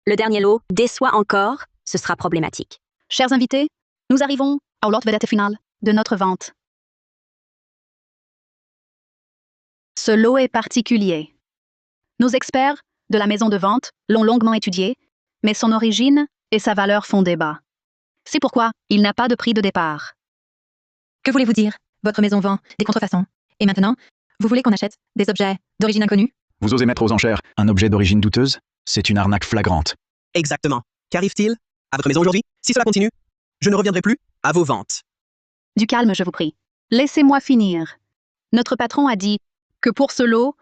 le dernier lot déçoit encore, ce sera problématique. Chers invités, nous arrivons au lot vedette finale de notre vente. Ce lot est particulier. Nos experts de la maison de vente l'ont longuement étudié, mais son origine et sa valeur font débat. C'est pourquoi il n'a pas de prix de départ. que voulez-vous dire? Votre maison vend des contrefaçons. Et maintenant, vous voulez qu'on achète des objets d'origine inconnue? Vous osez mettre aux enchères un objet d'origine douteuse? C'est une arnaque flagrante. Exactement. Qu'arrive-t-il à votre maison aujourd'hui? Si cela continue, je ne reviendrai plus à vos ventes. Du calme, je vous prie. Laissez-moi finir. Notre patron a dit que pour ce lot,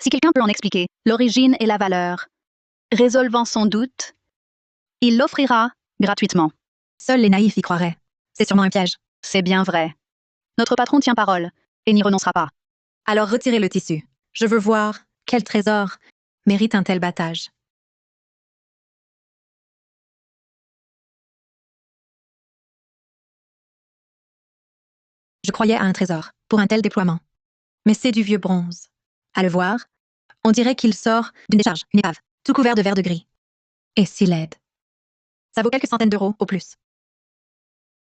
si quelqu'un peut en expliquer l'origine et la valeur, résolvant son doute, il l'offrira gratuitement. Seuls les naïfs y croiraient. C'est sûrement un piège. C'est bien vrai. Notre patron tient parole et n'y renoncera pas. Alors retirez le tissu. Je veux voir quel trésor mérite un tel battage. Je croyais à un trésor pour un tel déploiement. Mais c'est du vieux bronze. À le voir, on dirait qu'il sort d'une décharge, une épave, tout couvert de verre de gris. Et si laide. Ça vaut quelques centaines d'euros au plus.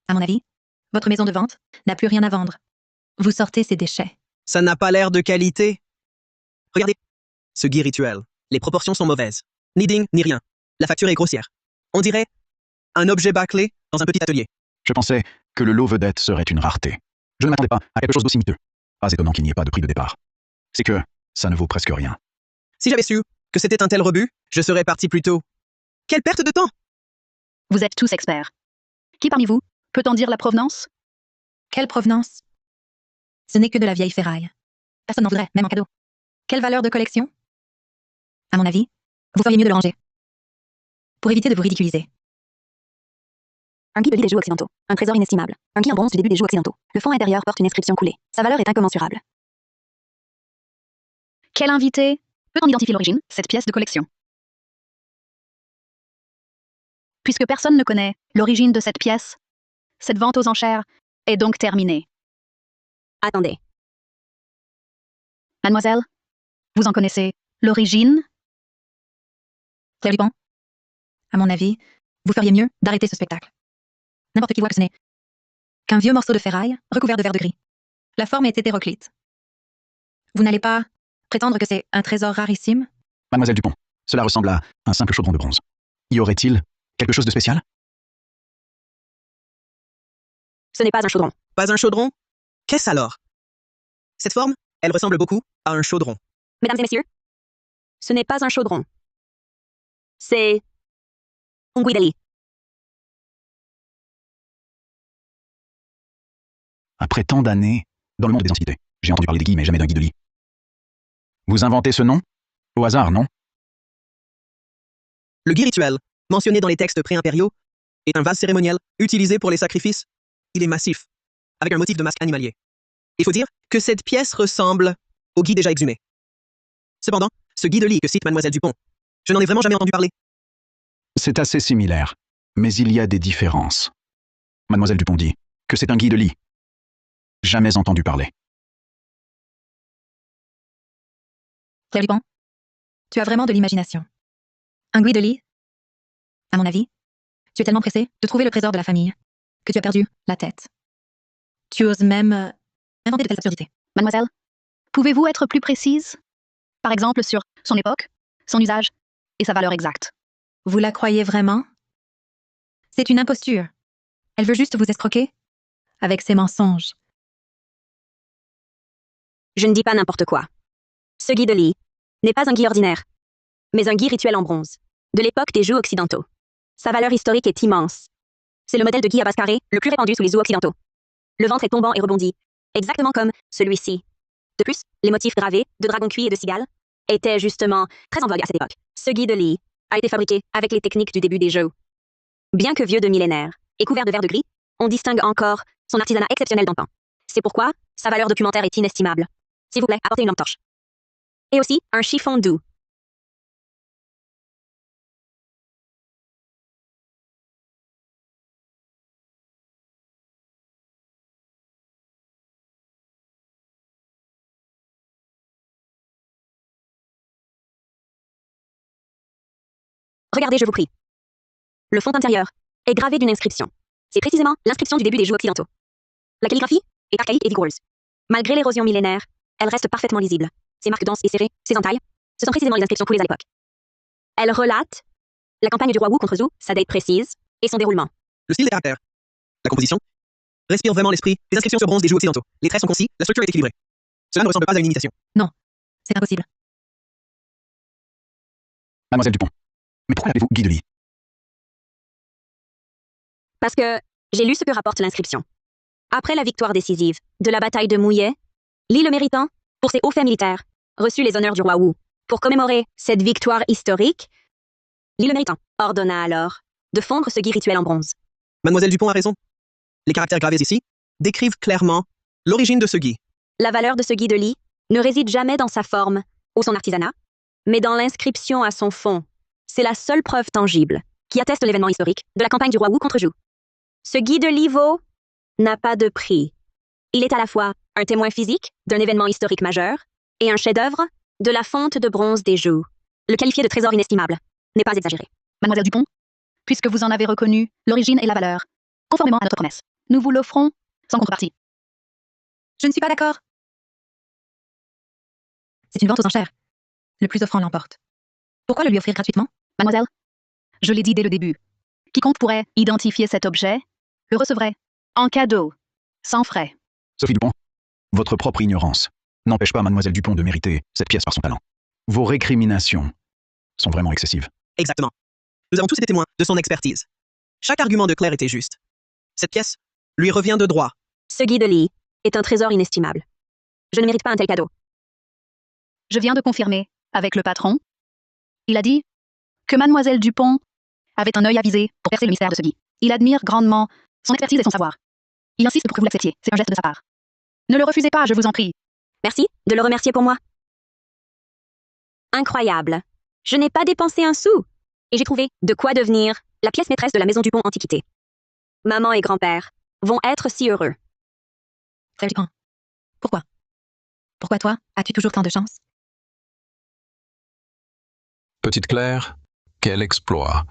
À mon avis, votre maison de vente n'a plus rien à vendre. Vous sortez ces déchets. Ça n'a pas l'air de qualité. Regardez. Ce gui rituel. Les proportions sont mauvaises. Ni digne, ni rien. La facture est grossière. On dirait un objet bâclé dans un petit atelier. Je pensais que le lot vedette serait une rareté. Je ne m'attendais pas à quelque chose d'aussi miteux. Pas étonnant qu'il n'y ait pas de prix de départ. C'est que ça ne vaut presque rien. Si j'avais su que c'était un tel rebut, je serais parti plus tôt. Quelle perte de temps! Vous êtes tous experts. Qui parmi vous peut en dire la provenance? Quelle provenance? Ce n'est que de la vieille ferraille. Personne n'en voudrait, même en cadeau. Quelle valeur de collection? À mon avis, vous feriez mieux de le ranger. Pour éviter de vous ridiculiser. Un gui de lit des joues occidentaux. Un trésor inestimable. Un gui en bronze du début des joues occidentaux. Le fond intérieur porte une inscription coulée. Sa valeur est incommensurable. Quel invité peut en identifier l'origine, cette pièce de collection? Puisque personne ne connaît l'origine de cette pièce, cette vente aux enchères est donc terminée. Attendez. Mademoiselle, vous en connaissez l'origine? Claire Dupont? À mon avis, vous feriez mieux d'arrêter ce spectacle. N'importe qui voit que ce n'est qu'un vieux morceau de ferraille recouvert de verre de gris. La forme est hétéroclite. Vous n'allez pas prétendre que c'est un trésor rarissime? Mademoiselle Dupont, cela ressemble à un simple chaudron de bronze. Y aurait-il quelque chose de spécial? Ce n'est pas un chaudron. Pas un chaudron? Qu'est-ce alors? Cette forme, elle ressemble beaucoup à un chaudron. Mesdames et messieurs, ce n'est pas un chaudron. C'est un gui de lit. Après tant d'années, dans le monde des antiquités, j'ai entendu parler des guis, mais jamais d'un gui de lit. Vous inventez ce nom? Au hasard, non? Le gui rituel, mentionné dans les textes pré-impériaux, est un vase cérémoniel utilisé pour les sacrifices. Il est massif, avec un motif de masque animalier. Il faut dire que cette pièce ressemble au gui déjà exhumé. Cependant, ce gui de lit que cite Mademoiselle Dupont, je n'en ai vraiment jamais entendu parler. C'est assez similaire, mais il y a des différences. Mademoiselle Dupont dit que c'est un gui de lit. Jamais entendu parler. Claire Dupont, tu as vraiment de l'imagination. Un gui de lit? À mon avis, tu es tellement pressé de trouver le trésor de la famille que tu as perdu la tête. Tu oses même inventer de telles absurdités. Mademoiselle, pouvez-vous être plus précise? Par exemple sur son époque, son usage et sa valeur exacte. Vous la croyez vraiment? C'est une imposture. Elle veut juste vous escroquer avec ses mensonges. Je ne dis pas n'importe quoi. Ce gui de lit n'est pas un gui ordinaire, mais un gui rituel en bronze, de l'époque des jougs occidentaux. Sa valeur historique est immense. C'est le modèle de gui à base carrée le plus répandu sous les jougs occidentaux. Le ventre est tombant et rebondi, exactement comme celui-ci. De plus, les motifs gravés de dragons cuits et de cigales étaient justement très en vogue à cette époque. Ce gui de lit a été fabriqué avec les techniques du début des jeux. Bien que vieux de millénaires et couvert de verre de gris, on distingue encore son artisanat exceptionnel d'antan. C'est pourquoi sa valeur documentaire est inestimable. S'il vous plaît, apportez une lampe torche. Et aussi un chiffon doux. Regardez, je vous prie. Le fond intérieur est gravé d'une inscription. C'est précisément l'inscription du début des jougs occidentaux. La calligraphie est archaïque et vigoureuse. Malgré l'érosion millénaire, elle reste parfaitement lisible. Ses marques denses et serrées, ses entailles, ce sont précisément les inscriptions coulées à l'époque. Elle relate la campagne du roi Wu contre Zhou, sa date précise, et son déroulement. Le style des caractères, la composition, respire vraiment l'esprit des inscriptions sur bronze des jougs occidentaux. Les traits sont concis, la structure est équilibrée. Cela ne ressemble pas à une imitation. Non, c'est impossible. Mademoiselle Dupont, mais pourquoi l'appelez-vous gui de lit? Parce que j'ai lu ce que rapporte l'inscription. Après la victoire décisive de la bataille de Mouillet, Li le méritant, pour ses hauts faits militaires, reçut les honneurs du roi Wu. Pour commémorer cette victoire historique, Li le méritant ordonna alors de fondre ce gui rituel en bronze. Mademoiselle Dupont a raison. Les caractères gravés ici décrivent clairement l'origine de ce gui. La valeur de ce gui de Li ne réside jamais dans sa forme ou son artisanat, mais dans l'inscription à son fond. C'est la seule preuve tangible qui atteste l'événement historique de la campagne du roi Wu contre Zhou. Ce gui de Li Vo n'a pas de prix. Il est à la fois un témoin physique d'un événement historique majeur et un chef-d'œuvre de la fonte de bronze des Zhou. Le qualifier de trésor inestimable n'est pas exagéré. Mademoiselle Dupont, puisque vous en avez reconnu l'origine et la valeur, conformément à notre promesse, nous vous l'offrons sans contrepartie. Je ne suis pas d'accord. C'est une vente aux enchères. Le plus offrant l'emporte. Pourquoi le lui offrir gratuitement? Mademoiselle, je l'ai dit dès le début. Quiconque pourrait identifier cet objet le recevrait en cadeau, sans frais. Sophie Dupont, votre propre ignorance n'empêche pas Mademoiselle Dupont de mériter cette pièce par son talent. Vos récriminations sont vraiment excessives. Exactement. Nous avons tous été témoins de son expertise. Chaque argument de Claire était juste. Cette pièce lui revient de droit. Ce gui de Li est un trésor inestimable. Je ne mérite pas un tel cadeau. Je viens de confirmer avec le patron. Il a dit que Mademoiselle Dupont avait un œil avisé pour percer le mystère de ce gui. Il admire grandement son expertise et son savoir. Il insiste pour que vous l'acceptiez. C'est un geste de sa part. Ne le refusez pas, je vous en prie. Merci de le remercier pour moi. Incroyable. Je n'ai pas dépensé un sou. Et j'ai trouvé de quoi devenir la pièce maîtresse de la maison Dupont Antiquité. Maman et grand-père vont être si heureux. Frère Dupont, pourquoi? Pourquoi toi, as-tu toujours tant de chance? Petite Claire, quel exploit.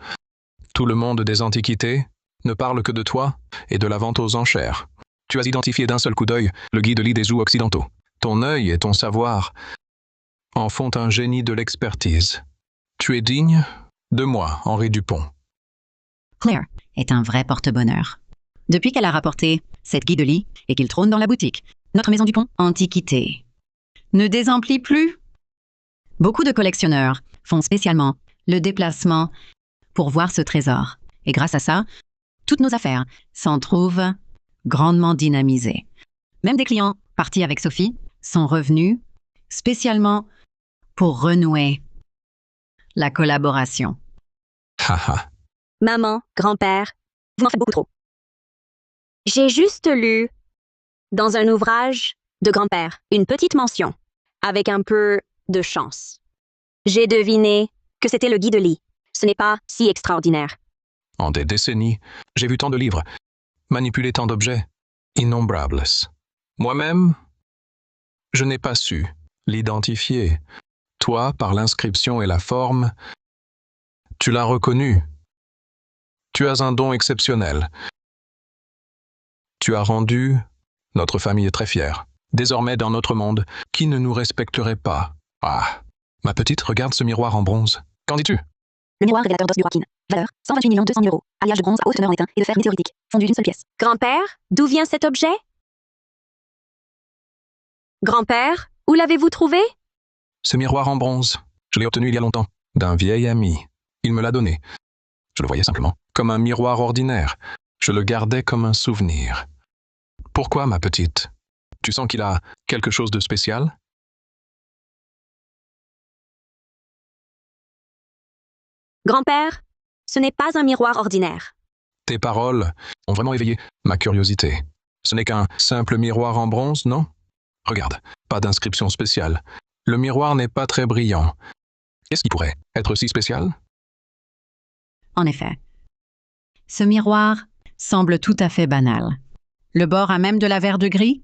Tout le monde des Antiquités ne parle que de toi et de la vente aux enchères. Tu as identifié d'un seul coup d'œil le gui de Li des Zhou occidentaux. Ton œil et ton savoir en font un génie de l'expertise. Tu es digne de moi, Henri Dupont. Claire est un vrai porte-bonheur. Depuis qu'elle a rapporté cette gui de Li et qu'il trône dans la boutique, notre maison Dupont Antiquité ne désemplit plus. Beaucoup de collectionneurs font spécialement le déplacement pour voir ce trésor. Et grâce à ça, toutes nos affaires s'en trouvent grandement dynamisées. Même des clients partis avec Sophie sont revenus spécialement pour renouer la collaboration. Haha. Maman, grand-père, vous m'en faites beaucoup trop. J'ai juste lu, dans un ouvrage de grand-père, une petite mention, avec un peu de chance. J'ai deviné que c'était le gui de Li. Ce n'est pas si extraordinaire. En des décennies, j'ai vu tant de livres, manipulé tant d'objets, innombrables. Moi-même, je n'ai pas su l'identifier. Toi, par l'inscription et la forme, tu l'as reconnu. Tu as un don exceptionnel. Tu as rendu notre famille très fière. Désormais, dans notre monde, qui ne nous respecterait pas? Ah, ma petite, regarde ce miroir en bronze. Qu'en dis-tu? Le miroir révélateur d'os du roi Qin. Valeur 128 200 000 €. Alliage de bronze à haute teneur en étain et de fer météoritique. Fondu d'une seule pièce. Grand-père, d'où vient cet objet? Grand-père, où l'avez-vous trouvé? Ce miroir en bronze, je l'ai obtenu il y a longtemps, d'un vieil ami. Il me l'a donné. Je le voyais simplement comme un miroir ordinaire. Je le gardais comme un souvenir. Pourquoi, ma petite? Tu sens qu'il a quelque chose de spécial? Grand-père, ce n'est pas un miroir ordinaire. Tes paroles ont vraiment éveillé ma curiosité. Ce n'est qu'un simple miroir en bronze, non? Regarde, pas d'inscription spéciale. Le miroir n'est pas très brillant. Qu'est-ce qui pourrait être si spécial? En effet, ce miroir semble tout à fait banal. Le bord a même de la verre de gris.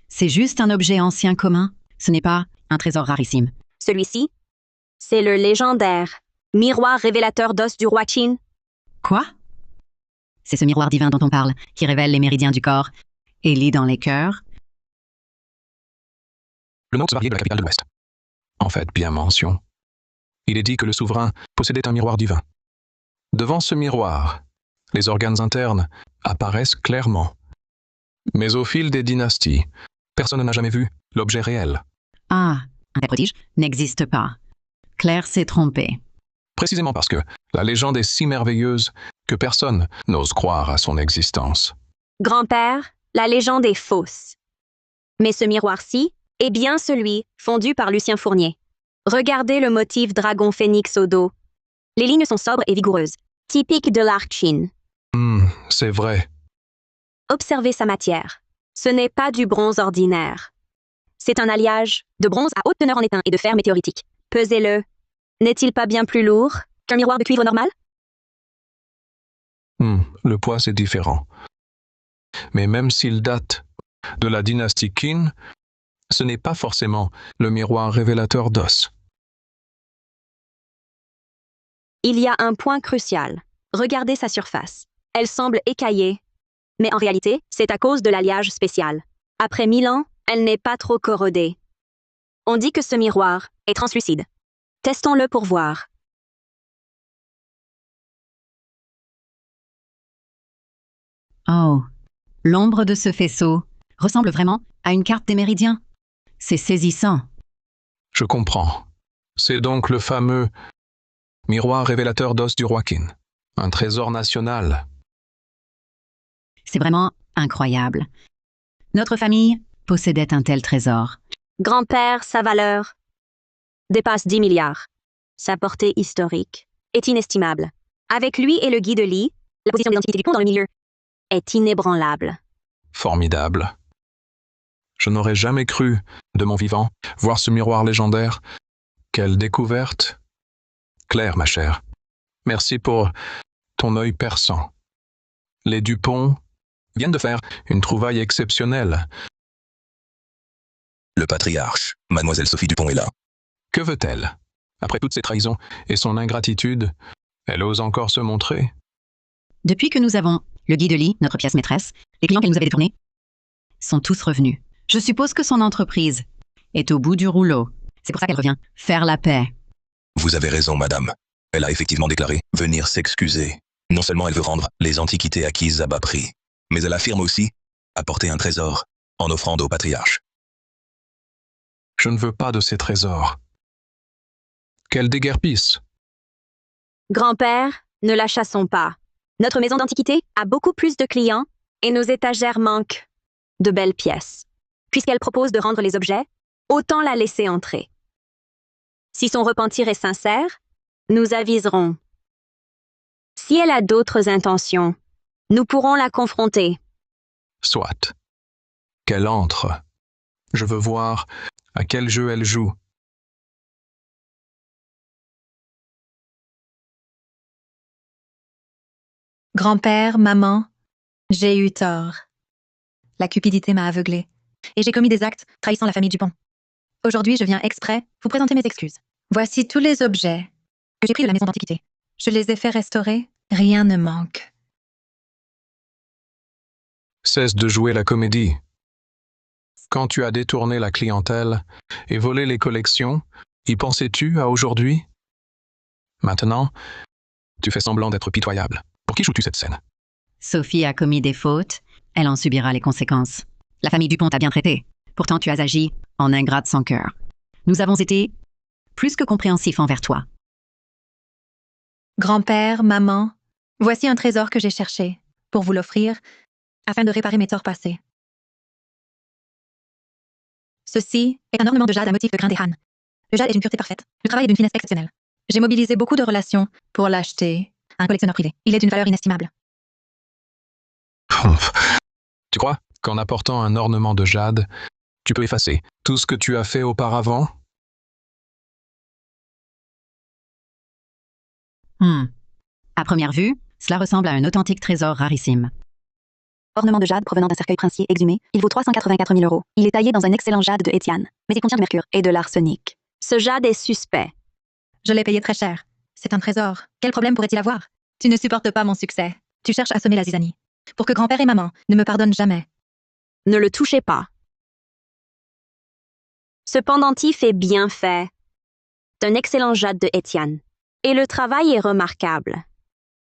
C'est juste un objet ancien commun. Ce n'est pas un trésor rarissime. Celui-ci, c'est le légendaire miroir révélateur d'os du roi Qin. Quoi? C'est ce miroir divin dont on parle, qui révèle les méridiens du corps et lit dans les cœurs. Le nom varié de la capitale de l'Ouest. En fait, bien mention. Il est dit que le souverain possédait un miroir divin. Devant ce miroir, les organes internes apparaissent clairement. Mais au fil des dynasties, personne n'a jamais vu l'objet réel. Ah, un tel prodige n'existe pas. Claire s'est trompée. Précisément parce que la légende est si merveilleuse que personne n'ose croire à son existence. Grand-père, la légende est fausse. Mais ce miroir-ci est bien celui fondu par Lucien Fournier. Regardez le motif dragon phénix au dos. Les lignes sont sobres et vigoureuses, typiques de l'arc Chine. C'est vrai. Observez sa matière. Ce n'est pas du bronze ordinaire. C'est un alliage de bronze à haute teneur en étain et de fer météoritique. Pesez-le. N'est-il pas bien plus lourd qu'un miroir de cuivre normal? Le poids, c'est différent. Mais même s'il date de la dynastie Qin, ce n'est pas forcément le miroir révélateur d'os. Il y a un point crucial. Regardez sa surface. Elle semble écaillée. Mais en réalité, c'est à cause de l'alliage spécial. Après 1000 ans, elle n'est pas trop corrodée. On dit que ce miroir est translucide. Testons-le pour voir. Oh, l'ombre de ce faisceau ressemble vraiment à une carte des méridiens. C'est saisissant. Je comprends. C'est donc le fameux miroir révélateur d'os du roi Qin. Un trésor national. C'est vraiment incroyable. Notre famille possédait un tel trésor. Grand-père, sa valeur dépasse 10 milliards. Sa portée historique est inestimable. Avec lui et le guide Li, la position d'identité du pont dans le milieu est inébranlable. Formidable. Je n'aurais jamais cru, de mon vivant, voir ce miroir légendaire. Quelle découverte. Claire, ma chère, merci pour ton œil perçant. Les Dupont viennent de faire une trouvaille exceptionnelle. Le patriarche, mademoiselle Sophie Dupont est là. Que veut-elle? Après toutes ces trahisons et son ingratitude, elle ose encore se montrer? Depuis que nous avons le guide Li, notre pièce maîtresse, les clients qu'elle nous avait détournés sont tous revenus. Je suppose que son entreprise est au bout du rouleau. C'est pour ça qu'elle revient faire la paix. Vous avez raison, madame. Elle a effectivement déclaré venir s'excuser. Non seulement elle veut rendre les antiquités acquises à bas prix, mais elle affirme aussi apporter un trésor en offrande au patriarche. Je ne veux pas de ces trésors. Qu'elle déguerpisse. Grand-père, ne la chassons pas. Notre maison d'antiquité a beaucoup plus de clients et nos étagères manquent de belles pièces. Puisqu'elle propose de rendre les objets, autant la laisser entrer. Si son repentir est sincère, nous aviserons. Si elle a d'autres intentions, nous pourrons la confronter. Soit. Qu'elle entre. Je veux voir à quel jeu elle joue. Grand-père, maman, j'ai eu tort. La cupidité m'a aveuglée. Et j'ai commis des actes trahissant la famille Dupont. Aujourd'hui, je viens exprès vous présenter mes excuses. Voici tous les objets que j'ai pris de la maison d'antiquité. Je les ai fait restaurer, rien ne manque. Cesse de jouer la comédie. Quand tu as détourné la clientèle et volé les collections, y pensais-tu à aujourd'hui? Maintenant, tu fais semblant d'être pitoyable. Pour qui joues-tu cette scène? Sophie a commis des fautes, elle en subira les conséquences. La famille Dupont t'a bien traité. Pourtant, tu as agi en ingrate sans cœur. Nous avons été plus que compréhensifs envers toi. Grand-père, maman, voici un trésor que j'ai cherché pour vous l'offrir afin de réparer mes torts passés. Ceci est un ornement de jade à motif de grain des Han. Le jade est d'une pureté parfaite. Le travail est d'une finesse exceptionnelle. J'ai mobilisé beaucoup de relations pour l'acheter à un collectionneur privé. Il est d'une valeur inestimable. Tu crois qu'en apportant un ornement de jade, tu peux effacer tout ce que tu as fait auparavant? À première vue, cela ressemble à un authentique trésor rarissime. Ornement de jade provenant d'un cercueil princier exhumé, il vaut 384 000 €. Il est taillé dans un excellent jade de Étienne, mais il contient du mercure et de l'arsenic. Ce jade est suspect. Je l'ai payé très cher. C'est un trésor. Quel problème pourrait-il avoir? Tu ne supportes pas mon succès. Tu cherches à semer la zizanie. Pour que grand-père et maman ne me pardonnent jamais. Ne le touchez pas. Ce pendentif est bien fait. C'est un excellent jade de Étienne. Et le travail est remarquable.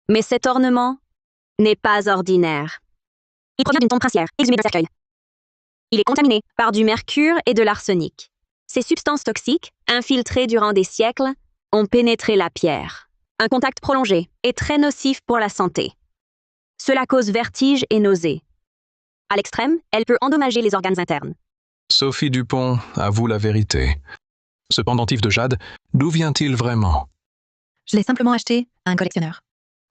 Mais cet ornement n'est pas ordinaire. Il provient d'une tombe princière, exhumée d'un cercueil. Il est contaminé par du mercure et de l'arsenic. Ces substances toxiques, infiltrées durant des siècles, ont pénétré la pierre. Un contact prolongé est très nocif pour la santé. Cela cause vertige et nausées. À l'extrême, elle peut endommager les organes internes. Sophie Dupont, avoue la vérité. Ce pendentif de jade, d'où vient-il vraiment? Je l'ai simplement acheté à un collectionneur.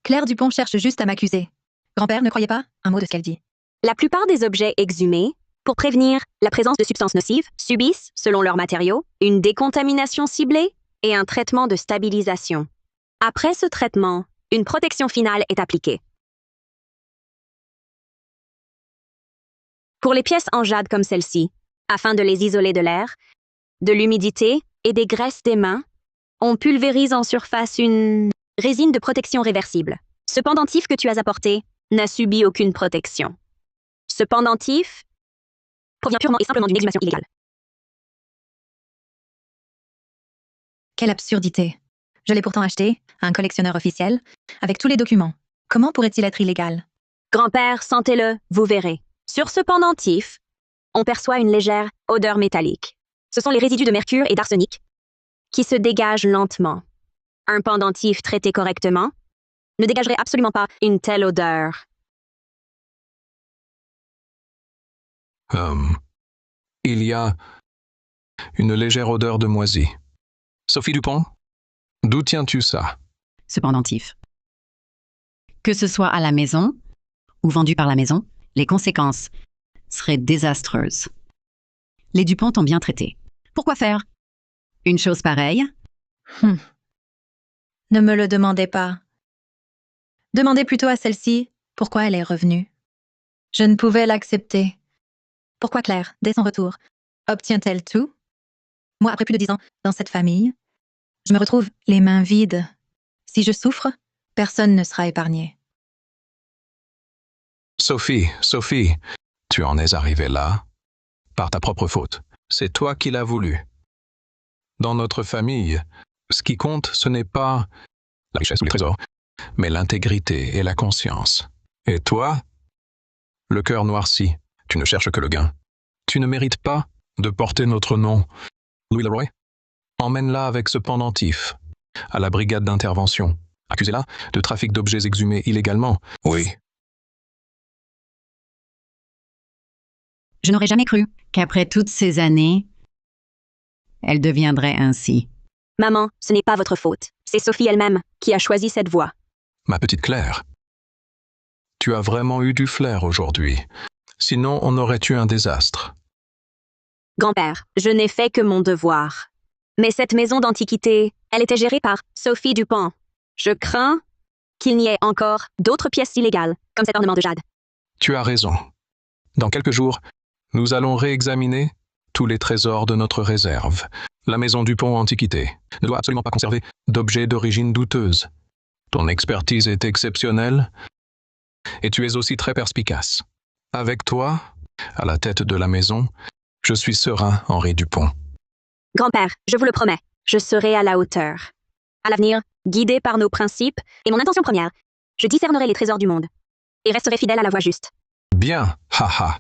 Claire Dupont cherche juste à m'accuser. Grand-père, ne croyez pas un mot de ce qu'elle dit. La plupart des objets exhumés, pour prévenir la présence de substances nocives, subissent, selon leurs matériaux, une décontamination ciblée et un traitement de stabilisation. Après ce traitement, une protection finale est appliquée. Pour les pièces en jade comme celle-ci, afin de les isoler de l'air, de l'humidité et des graisses des mains, on pulvérise en surface une résine de protection réversible. Ce pendentif que tu as apporté n'a subi aucune protection. Ce pendentif provient purement et simplement d'une exhumation illégale. Quelle absurdité. Je l'ai pourtant acheté à un collectionneur officiel, avec tous les documents. Comment pourrait-il être illégal? Grand-père, sentez-le, vous verrez. Sur ce pendentif, on perçoit une légère odeur métallique. Ce sont les résidus de mercure et d'arsenic qui se dégagent lentement. Un pendentif traité correctement ne dégagerait absolument pas une telle odeur. Il y a une légère odeur de moisi. Sophie Dupont, d'où tiens-tu ça? Ce pendentif. Que ce soit à la maison ou vendu par la maison, les conséquences seraient désastreuses. Les Dupont t'ont bien traité. Pourquoi faire une chose pareille? Ne me le demandez pas. Demandez plutôt à celle-ci pourquoi elle est revenue. Je ne pouvais l'accepter. Pourquoi Claire, dès son retour, obtient-elle tout? Moi, après plus de 10 ans dans cette famille, je me retrouve les mains vides. Si je souffre, personne ne sera épargné. Sophie, tu en es arrivée là par ta propre faute. C'est toi qui l'as voulu. Dans notre famille, ce qui compte, ce n'est pas la richesse ou les trésors, mais l'intégrité et la conscience. Et toi, le cœur noirci, tu ne cherches que le gain. Tu ne mérites pas de porter notre nom. Louis Leroy, emmène-la avec ce pendentif à la brigade d'intervention. Accusez-la de trafic d'objets exhumés illégalement. Oui, Je n'aurais jamais cru qu'après toutes ces années, elle deviendrait ainsi. Maman, ce n'est pas votre faute. C'est Sophie elle-même qui a choisi cette voie. Ma petite Claire, tu as vraiment eu du flair aujourd'hui. Sinon, on aurait eu un désastre. Grand-père, je n'ai fait que mon devoir. Mais cette maison d'antiquité, elle était gérée par Sophie Dupont. Je crains qu'il n'y ait encore d'autres pièces illégales, comme cet ornement de jade. Tu as raison. Dans quelques jours, nous allons réexaminer tous les trésors de notre réserve. La maison Dupont Antiquité ne doit absolument pas conserver d'objets d'origine douteuse. Ton expertise est exceptionnelle et tu es aussi très perspicace. Avec toi, à la tête de la maison, je suis serein, Henri Dupont. Grand-père, je vous le promets, je serai à la hauteur. À l'avenir, guidé par nos principes et mon intention première, je discernerai les trésors du monde et resterai fidèle à la voie juste. Bien, haha.